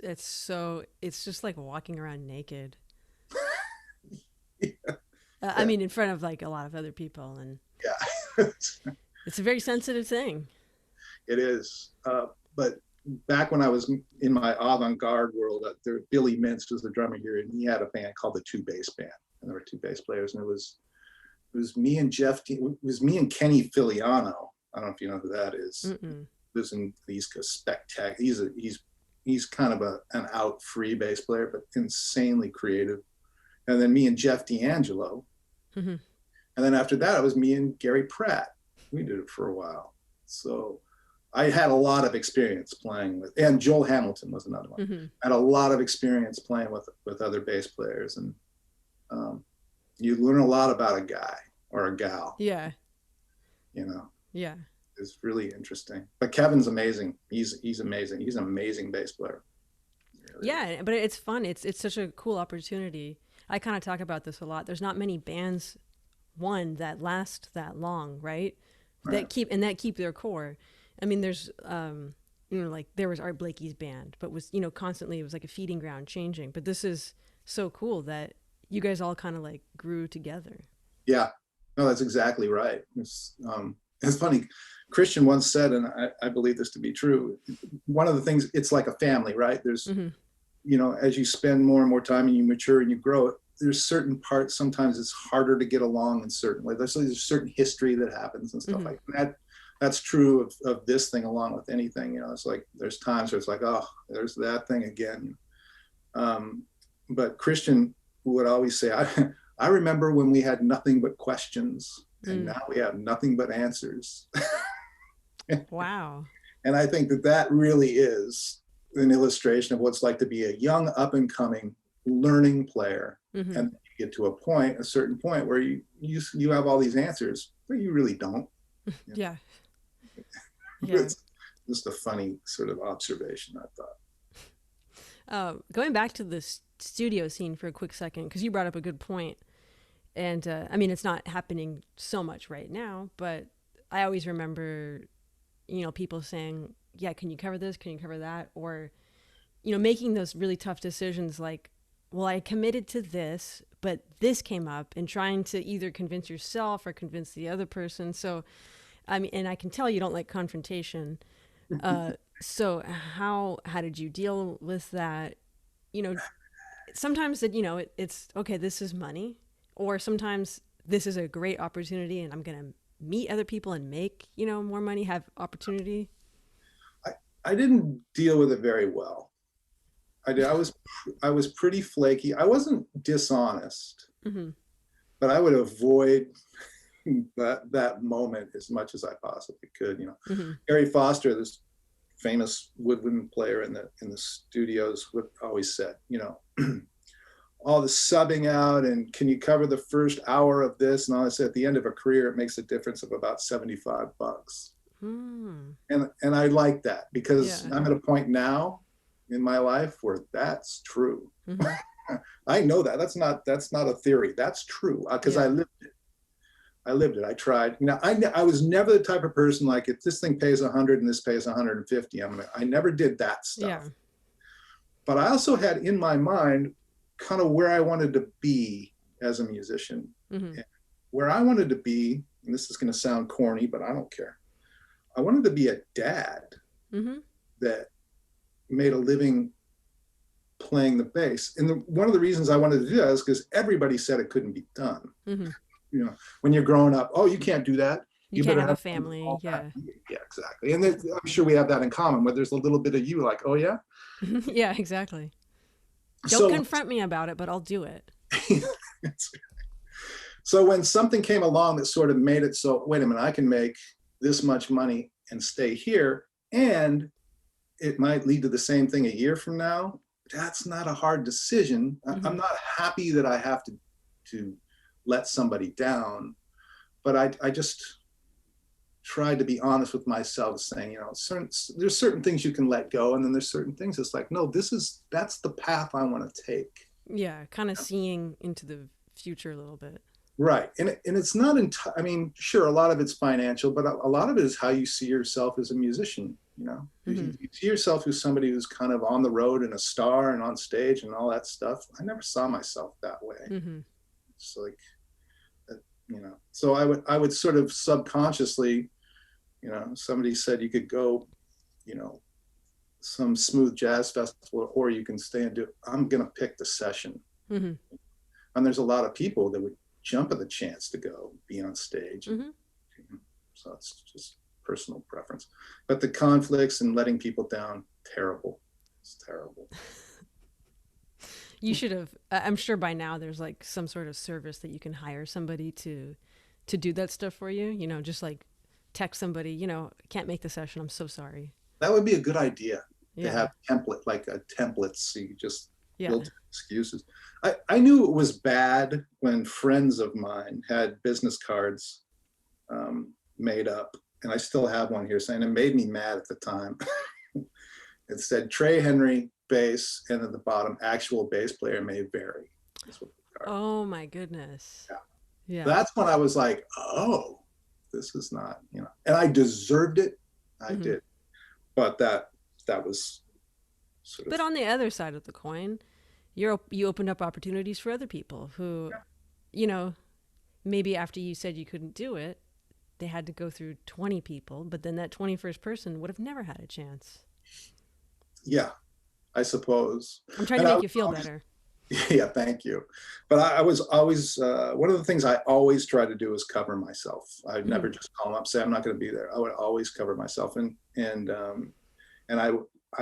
just like walking around naked. I mean, in front of like a lot of other people, and it's a very sensitive thing. It is. But back when I was in my avant-garde world, Billy Mintz was the drummer here, and he had a band called the Two Bass Band, and there were two bass players, and it was me and Kenny Filiano. I don't know if you know who that is. Lives in the East Coast, spectacular. He's kind of an out free bass player, but insanely creative. And then me and Jeff D'Angelo. And then after that, it was me and Gary Pratt. We did it for a while. So I had a lot of experience playing with, and Joel Hamilton was another one. I had a lot of experience playing with other bass players, and you learn a lot about a guy or a gal. Yeah. Yeah. It's really interesting. But Kevin's amazing. He's amazing. He's an amazing bass player. Really. Yeah, but it's fun. It's such a cool opportunity. I kind of talk about this a lot. There's not many bands, that last that long, right? That keep their core. I mean, there's like there was Art Blakey's band, but was constantly, it was like a feeding ground changing. But this is so cool that you guys all kind of like grew together. Yeah, no, that's exactly right. It's funny. Christian once said, and I believe this to be true, one of the things, it's like a family, right? There's, as you spend more and more time and you mature and you grow, there's certain parts, sometimes it's harder to get along in certain ways. There's certain history that happens and stuff like that. That's true of this thing along with anything. It's like, there's times where it's like, oh, there's that thing again. But Christian would always say, I remember when we had nothing but questions, and now we have nothing but answers. Wow. And I think that really is an illustration of what it's like to be a young, up and coming, learning player. And you get to a certain point where you have all these answers, but you really don't. Yeah. It's just a funny sort of observation, I thought. Going back to the studio scene for a quick second, because you brought up a good point. And I mean, it's not happening so much right now, but I always remember, people saying, yeah, can you cover this? Can you cover that? Or making those really tough decisions like, well, I committed to this, but this came up, and trying to either convince yourself or convince the other person. So, I mean, and I can tell you don't like confrontation. So how did you deal with that? Sometimes it's okay, this is money, or sometimes this is a great opportunity and I'm going to meet other people and make, more money, have opportunity. I didn't deal with it very well. I was pretty flaky. I wasn't dishonest, but I would avoid that moment as much as I possibly could. Harry Foster, this famous woodwind player in the studios, would always said, all the subbing out and can you cover the first hour of this and all this, at the end of a career it makes a difference of about $75. And I like that, because I'm at a point now in my life where that's true. I know that's not a theory, that's true, because I lived it. I tried. I was never the type of person like, if this thing pays 100 and this pays 150, I never did that stuff. But I also had in my mind kind of where I wanted to be as a musician. Where I wanted to be, and this is going to sound corny, but I don't care. I wanted to be a dad that made a living playing the bass. And one of the reasons I wanted to do that is because everybody said it couldn't be done. When you're growing up, oh, you can't do that. You can't have a family. Yeah, exactly. And I'm sure we have that in common, where there's a little bit of you like, oh yeah. Yeah, exactly. Don't confront me about it, but I'll do it. So when something came along that sort of made it so, wait a minute, I can make this much money and stay here, and it might lead to the same thing a year from now, that's not a hard decision. I'm not happy that I have to let somebody down, but I just tried to be honest with myself, saying, there's certain things you can let go, and then there's certain things it's like, no, that's the path I want to take. Yeah, kind of seeing into the future a little bit. Right, and it's not I mean, sure, a lot of it's financial, but a lot of it is how you see yourself as a musician. You see yourself as somebody who's kind of on the road and a star and on stage and all that stuff. I never saw myself that way. It's like, so I would sort of subconsciously, somebody said you could go, some smooth jazz festival, or you can stay and I'm going to pick the session. And there's a lot of people that would jump at the chance to go be on stage. So it's just personal preference. But the conflicts and letting people down, terrible. It's terrible. You should have, I'm sure by now there's like some sort of service that you can hire somebody to do that stuff for you, just like text somebody, can't make the session, I'm so sorry. That would be a good idea to have like a template, so you just build excuses. I knew it was bad when friends of mine had business cards made up, and I still have one here saying, it made me mad at the time. It said Trey Henry bass, and at the bottom, actual bass player may vary. Oh my goodness. Yeah. That's when I was like, oh, this is not, and I deserved it. I did. But that was sort of. But on the other side of the coin, you opened up opportunities for other people who, maybe after you said you couldn't do it, they had to go through 20 people, but then that 21st person would have never had a chance. Yeah, I suppose. I'm trying to make you feel better. Yeah, thank you. But I was always, one of the things I always try to do is cover myself. I'd never just call them up, say, I'm not going to be there. I would always cover myself. And I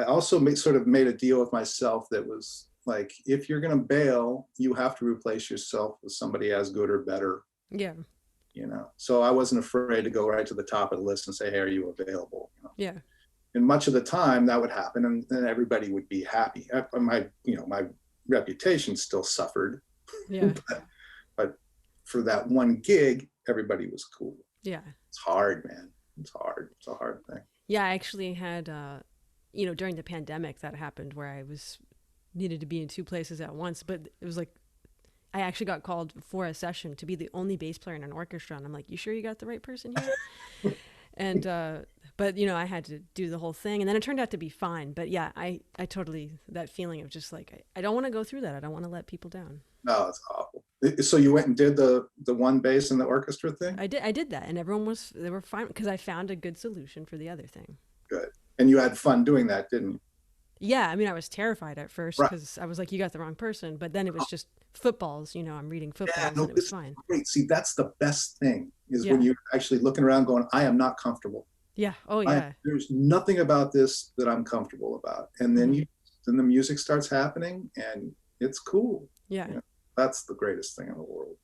also sort of made a deal with myself that was like, if you're going to bail, you have to replace yourself with somebody as good or better. Yeah. So I wasn't afraid to go right to the top of the list and say, hey, are you available? Yeah. And much of the time that would happen, and then everybody would be happy. My reputation still suffered. Yeah. but for that one gig, everybody was cool. Yeah. It's hard, man. It's hard. It's a hard thing. Yeah, I actually had, during the pandemic that happened where I needed to be in two places at once, but it was like, I actually got called for a session to be the only bass player in an orchestra. And I'm like, you sure you got the right person here? And, but but you know, I had to do the whole thing, and then it turned out to be fine. But yeah, I totally, that feeling of just like, I don't want to go through that. I don't want to let people down. No, it's awful. So you went and did the one bass in the orchestra thing? I did that, and they were fine because I found a good solution for the other thing. Good. And you had fun doing that, didn't you? Yeah, I mean, I was terrified at first Right. because I was like, you got the wrong person. But then it was just footballs, you know, I'm reading footballs, Yeah, no, and it was fine. great. See, that's the best thing is Yeah. when you're actually looking around going, I am not comfortable. Yeah. Oh, yeah. There's nothing about this that I'm comfortable about. And then then the music starts happening and it's cool. Yeah. You know, that's the greatest thing in the world.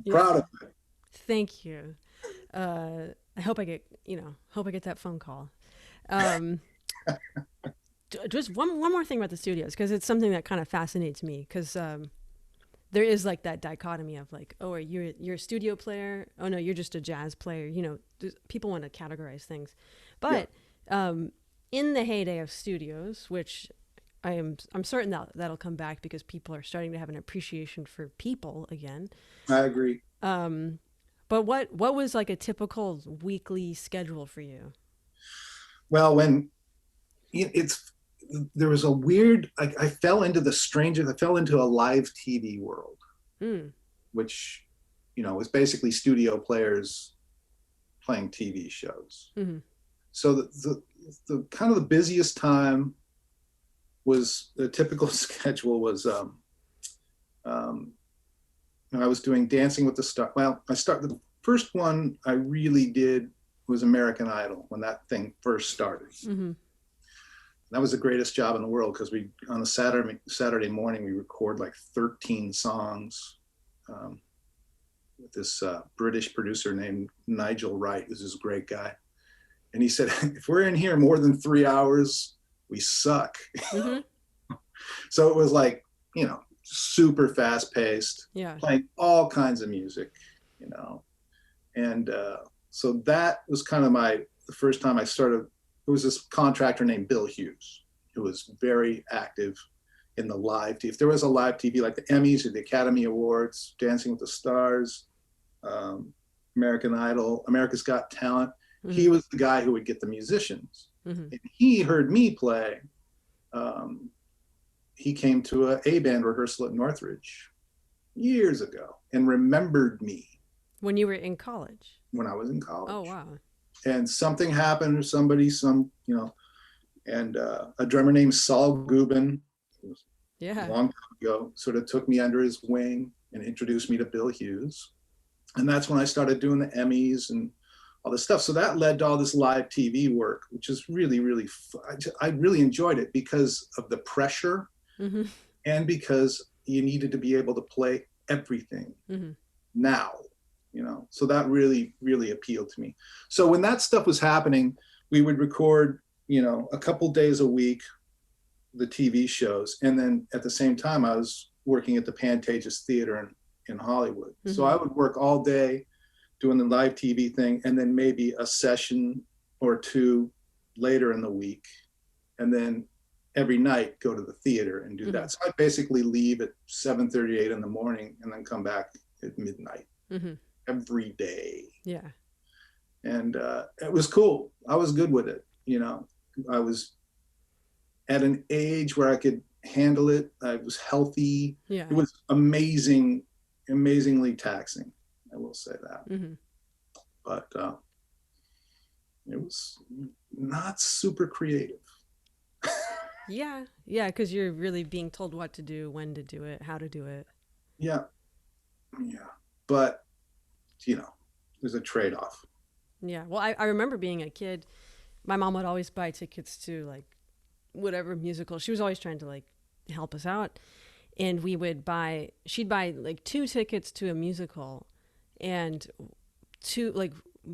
Yeah. Proud of it. Thank you. I hope I get that phone call. Just one more thing about the studios, because it's something that kind of fascinates me, because there is like that dichotomy of like, oh, you're a studio player, oh no, you're just a jazz player, you know, people want to categorize things. But in the heyday of studios, which I'm certain that'll come back because people are starting to have an appreciation for people again. I agree. But what was like a typical weekly schedule for you? Well, when there was a weird, I fell into a live TV world, which, you know, was basically studio players playing TV shows. Mm-hmm. So the kind of the busiest time was, the typical schedule was, I was doing Dancing with the Stars. Well, the first one I really did was American Idol, when that thing first started. Mm-hmm. That was the greatest job in the world, because on a Saturday morning, we record like 13 songs with this British producer named Nigel Wright, who's this great guy. And he said, if we're in here more than 3 hours, we suck. Mm-hmm. So it was like, you know, super fast paced, playing all kinds of music, you know. And so that was kind of the first time I started. There was this contractor named Bill Hughes, who was very active in the live TV. If there was a live TV, like the Emmys or the Academy Awards, Dancing with the Stars, American Idol, America's Got Talent, he was the guy who would get the musicians. Mm-hmm. And he heard me play. He came to a band rehearsal at Northridge years ago and remembered me. When you were in college? When I was in college. Oh, wow. And something happened, or you know, and a drummer named Saul Gubin, a long time ago, sort of took me under his wing and introduced me to Bill Hughes. And that's when I started doing the Emmys and all this stuff. So that led to all this live TV work, which is really, really fun. I really enjoyed it because of the pressure, mm-hmm. and because you needed to be able to play everything now. You know, so that really, really appealed to me. So when that stuff was happening, we would record, you know, a couple days a week, the TV shows. And then at the same time, I was working at the Pantages Theater in Hollywood. Mm-hmm. So I would work all day doing the live TV thing, and then maybe a session or two later in the week. And then every night go to the theater and do that. So I'd basically leave at 7:38 in the morning and then come back at midnight. Mm-hmm. Every day. Yeah. And it was cool. I was good with it. You know, I was at an age where I could handle it. I was healthy. Yeah. It was amazingly taxing. I will say that. Mm-hmm. But it was not super creative. Yeah. Because you're really being told what to do, when to do it, how to do it. Yeah. But, you know, there's a trade-off. Yeah. Well, I remember being a kid, my mom would always buy tickets to like whatever musical. She was always trying to like help us out. And she'd buy like 2 tickets to a musical, and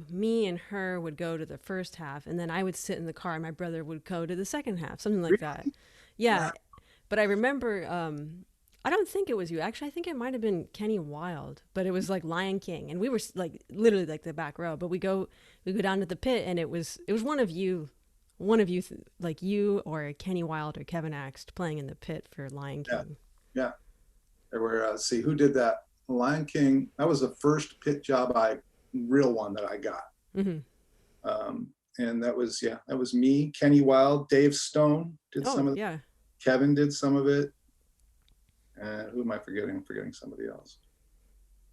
me and her would go to the first half, and then I would sit in the car and my brother would go to the second half, something like that. Yeah. But I remember, I don't think it was you. Actually, I think it might have been Kenny Wilde, but it was like Lion King, and we were like literally like the back row. But we go down to the pit, and it was one of you, like you or Kenny Wilde or Kevin Axt playing in the pit for Lion King. Yeah. There were see who did that. Lion King. That was the first pit job real one that I got. Mm-hmm. And that was me, Kenny Wild, Dave Stone did some of it. Yeah. Kevin did some of it. Who am I forgetting? I'm forgetting somebody else.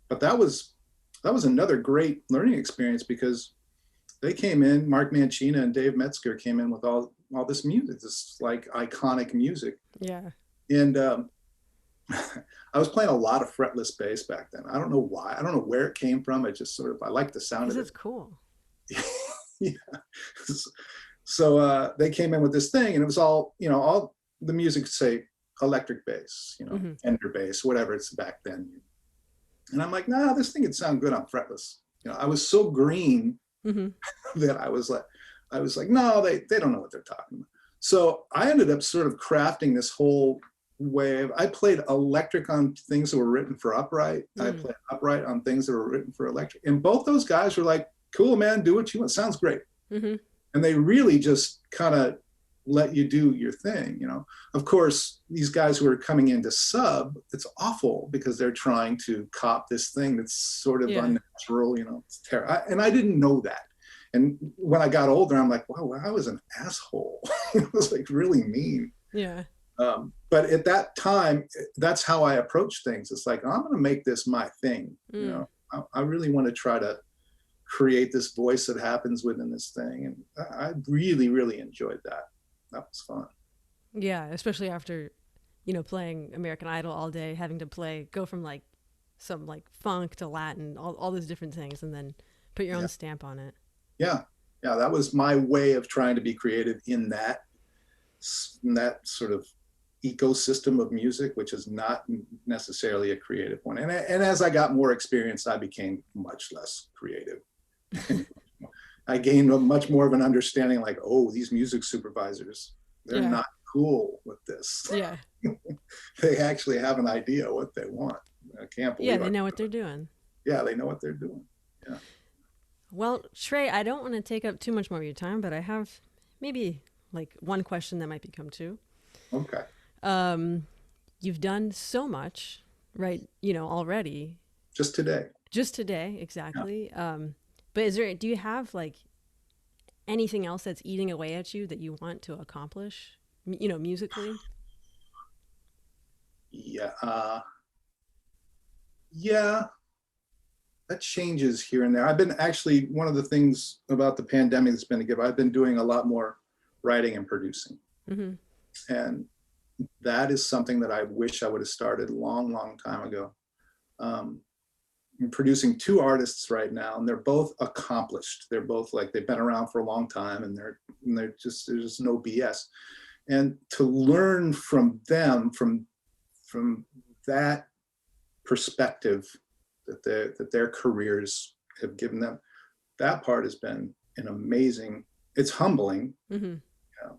But that was another great learning experience because they came in, Mark Mancina and Dave Metzger came in with all this music, this like iconic music. Yeah. And I was playing a lot of fretless bass back then. I don't know why. I don't know where it came from. I just I like the sound of it. It's cool. Yeah. So they came in with this thing, and it was all the music, say electric bass, Fender bass, whatever it's back then. And I'm like, nah, this thing would sound good on fretless. I was so green that I was like, no, they don't know what they're talking about. So I ended up sort of crafting this whole way. I played electric on things that were written for upright. I played upright on things that were written for electric. And both those guys were like, cool, man, do what you want. Sounds great. And they really just kind of let you do your thing. Of course, these guys who are coming in to sub, it's awful because they're trying to cop this thing that's sort of unnatural, it's terrible. And I didn't know that. And when I got older, I'm like, wow, I was an asshole. It was like really mean. Yeah. But at that time, that's how I approach things. It's like, I'm going to make this my thing. I really want to try to create this voice that happens within this thing. And I really, really enjoyed that. That was fun. Yeah, especially after, playing American Idol all day, having to go from like some like funk to Latin, all those different things, and then put your own stamp on it. Yeah. That was my way of trying to be creative in that sort of ecosystem of music, which is not necessarily a creative one. And as I got more experience, I became much less creative. I gained much more of an understanding, like, oh, these music supervisors, they're not cool with this. Yeah. They actually have an idea what they want. I can't believe. Yeah, they know what they're doing. Yeah, they know what they're doing. Yeah. Well, Trey, I don't want to take up too much more of your time, but I have maybe like one question that might become two. Okay. You've done so much, right? Already. Just today, exactly. Yeah. But do you have like anything else that's eating away at you that you want to accomplish, musically? Yeah. Yeah. That changes here and there. I've been actually, one of the things about the pandemic that's been a gift, I've been doing a lot more writing and producing. And that is something that I wish I would have started a long, long time ago. I'm producing two artists right now, and they're both accomplished. They're both like, they've been around for a long time, and they're just, there's no BS. And to learn from them, from that perspective that their careers have given them, that part has been an amazing, it's humbling,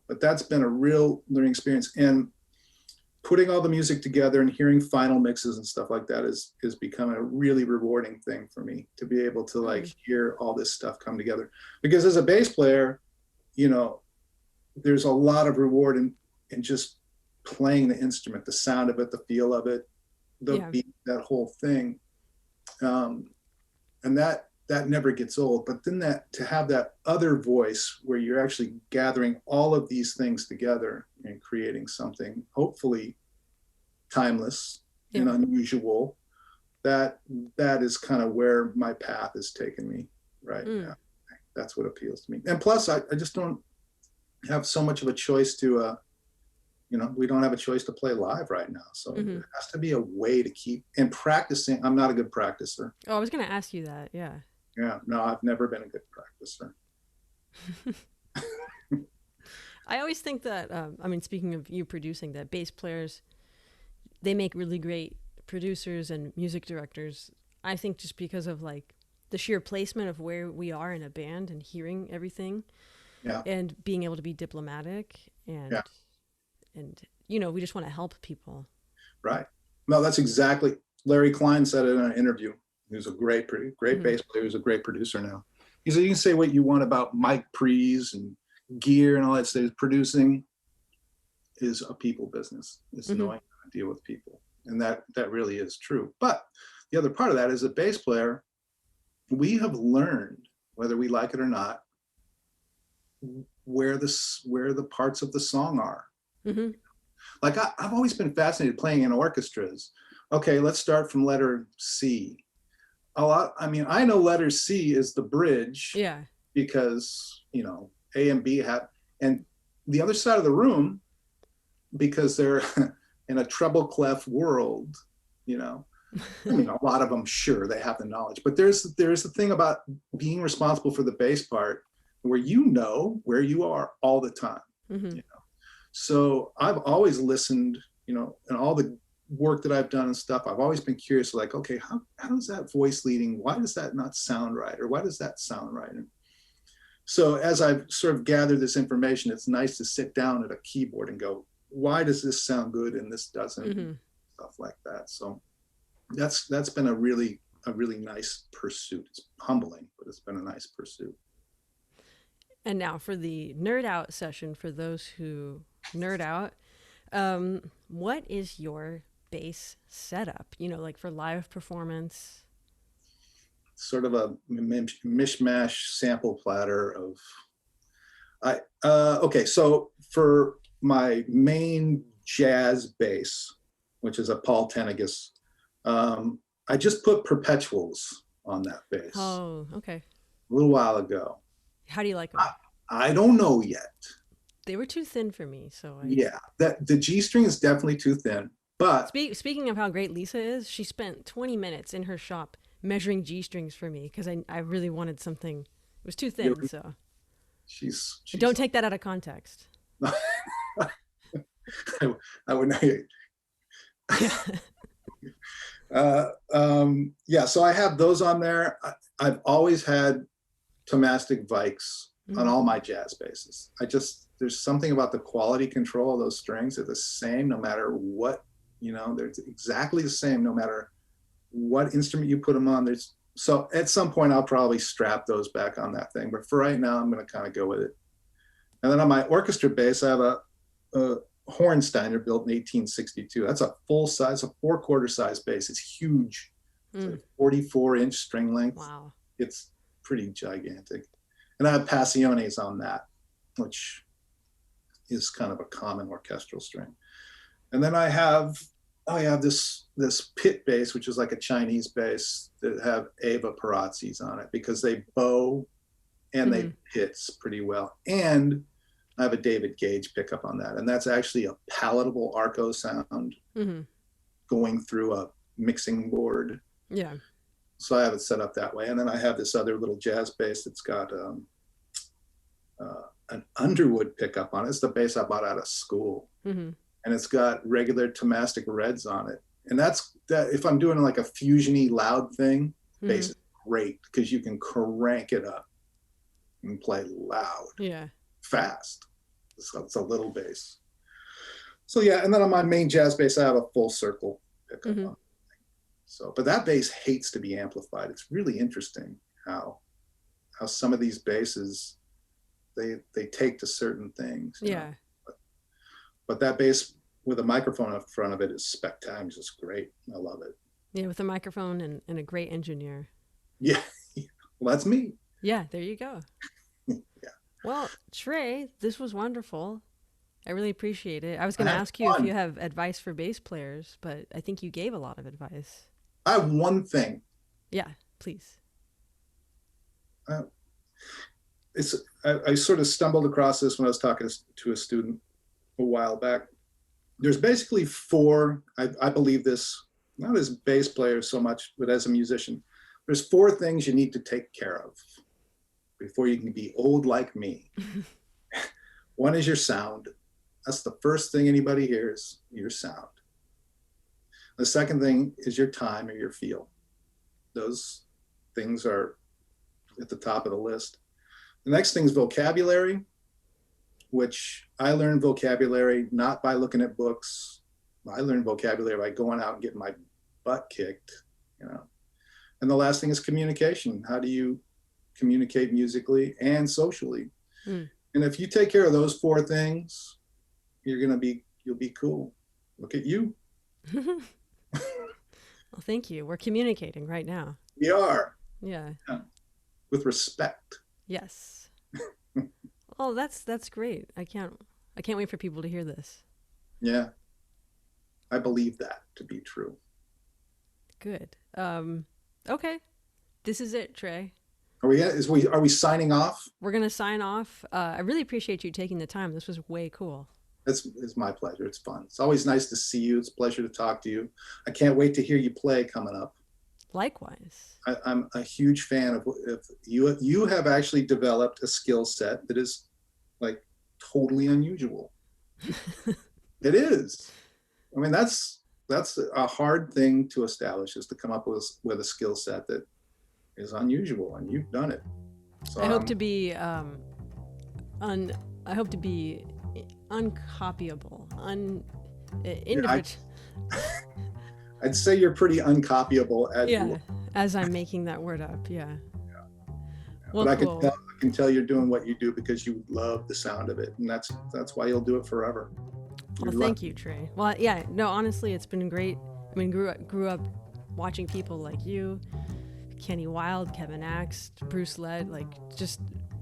but that's been a real learning experience. And putting all the music together and hearing final mixes and stuff like that is becoming a really rewarding thing for me, to be able to like hear all this stuff come together. Because as a bass player, there's a lot of reward in just playing the instrument, the sound of it, the feel of it, the beat, that whole thing. And that never gets old. But then to have that other voice where you're actually gathering all of these things together and creating something hopefully timeless and unusual, that is kind of where my path has taken me right now. That's what appeals to me. And plus I just don't have so much of a choice to we don't have a choice to play live right now. So there has to be a way to keep, and practicing. I'm not a good practicer. Oh, I was going to ask you that. Yeah. Yeah. No, I've never been a good practicer. I always think that, speaking of you producing, that bass players, they make really great producers and music directors. I think just because of like the sheer placement of where we are in a band and hearing everything and being able to be diplomatic and we just want to help people. Right. No, that's exactly. Larry Klein said it in an interview. He's a great bass player. He's a great producer now. He said, you can say what you want about mic pre's and gear and all that stuff. Producing is a people business. It's knowing how to deal with people. And that really is true. But the other part of that is, a bass player, we have learned, whether we like it or not, where the parts of the song are. Mm-hmm. Like I've always been fascinated playing in orchestras. Okay, let's start from letter C. I know letter C is the bridge. Yeah. Because, A and B have, and the other side of the room, because they're in a treble clef world, a lot of them, sure, they have the knowledge, but there's the thing about being responsible for the bass part where where you are all the time. Mm-hmm. So I've always listened, and all the work that I've done and stuff, I've always been curious, like, okay, how does that voice leading, why does that not sound right? Or why does that sound right? And so as I've sort of gathered this information, it's nice to sit down at a keyboard and go, why does this sound good and this doesn't? Mm-hmm. Stuff like that. So that's been a really nice pursuit. It's humbling, but it's been a nice pursuit. And now for the nerd out session, for those who nerd out, what is your bass setup? Like for live performance? Sort of a mishmash sample platter of. Okay, so for my main jazz bass, which is a Paul Tenegas, I just put perpetuals on that bass. Oh, okay. A little while ago. How do you like them? I don't know yet. They were too thin for me, so yeah, the G string is definitely too thin. But speaking of how great Lisa is, she spent 20 minutes in her shop measuring G strings for me because I really wanted something. It was too thin, so she's don't take that out of context. I would not. Yeah, so I have those on there. I've always had Tomastic Vikes on all my jazz basses. There's something about the quality control of those strings. They're the same no matter what, they're exactly the same no matter what instrument you put them on. So at some point I'll probably strap those back on that thing, but for right now I'm going to kind of go with it. And then on my orchestra bass, I have a Hornsteiner built in 1862. That's a full size, a 4/4 size bass. It's huge. It's like 44-inch string length. Wow. It's pretty gigantic. And I have Passiones on that, which is kind of a common orchestral string. And then I have this pit bass, which is like a Chinese bass that have Ava Parazzis on it because they bow and they pits pretty well. And I have a David Gage pickup on that. And that's actually a palatable Arco sound going through a mixing board. Yeah. So I have it set up that way. And then I have this other little jazz bass that's got an Underwood pickup on it. It's the bass I bought out of school. And it's got regular Tomastic Reds on it. And that if I'm doing like a fusion-y loud thing, bass is great because you can crank it up and play loud. Yeah. Fast. So it's a little bass. So yeah, and then on my main jazz bass, I have a full circle pickup on. So, but that bass hates to be amplified. It's really interesting how some of these basses they take to certain things. Yeah. But that bass with a microphone in front of it is spectacular. It's great. I love it. Yeah, with a microphone and a great engineer. Yeah. Well, that's me. Yeah, there you go. Yeah. Well, Trey, this was wonderful. I really appreciate it. I was going to ask you if you have advice for bass players, but I think you gave a lot of advice. I have one thing. Yeah, please. I sort of stumbled across this when I was talking to a student a while back. There's basically four, I believe this, not as bass player so much, but as a musician. There's four things you need to take care of before you can be old like me. One is your sound. That's the first thing anybody hears, your sound. The second thing is your time or your feel. Those things are at the top of the list. The next thing is vocabulary, which I learned vocabulary not by looking at books. I learned vocabulary by going out and getting my butt kicked, And the last thing is communication. How do you communicate musically and socially? And if you take care of those four things, you'll be cool. Look at you. Well, thank you. We're communicating right now. We are. Yeah. With respect. Yes. Well, Oh, that's great. I can't wait for people to hear this. Yeah. I believe that to be true. Good. Okay. This is it, Trey. Are we signing off? We're going to sign off. I really appreciate you taking the time. This was way cool. It's my pleasure. It's fun. It's always nice to see you. It's a pleasure to talk to you. I can't wait to hear you play coming up. Likewise. I'm a huge fan of you. You have actually developed a skill set that is like totally unusual. It is. I mean, that's a hard thing to establish, is to come up with a skill set that is unusual, and you've done it. So I hope to be uncopyable. I'd say you're pretty uncopyable as I'm making that word up. Yeah. Well, but cool. I can tell you're doing what you do because you love the sound of it, and that's why you'll do it forever. Well, thank you, Trey. Well, yeah, no, honestly, it's been great. I mean, grew up watching people like you, Kenny Wilde, Kevin Axe, Bruce Led, like just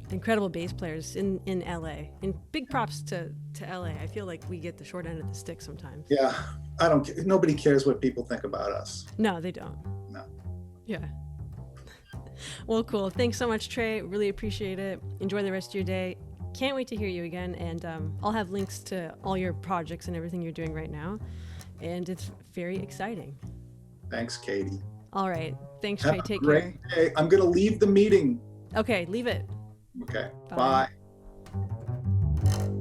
incredible bass players in LA. And big props to LA. I feel like we get the short end of the stick sometimes. Yeah, I don't care. Nobody cares what people think about us. No, they don't. No. Yeah. Well, cool. Thanks so much, Trey. Really appreciate it. Enjoy the rest of your day. Can't wait to hear you again. And I'll have links to all your projects and everything you're doing right now. And it's very exciting. Thanks, Katie. All right. Thanks, Have Trey. a Take great care. day. I'm going to leave the meeting. Okay, leave it. Okay. Bye. Bye.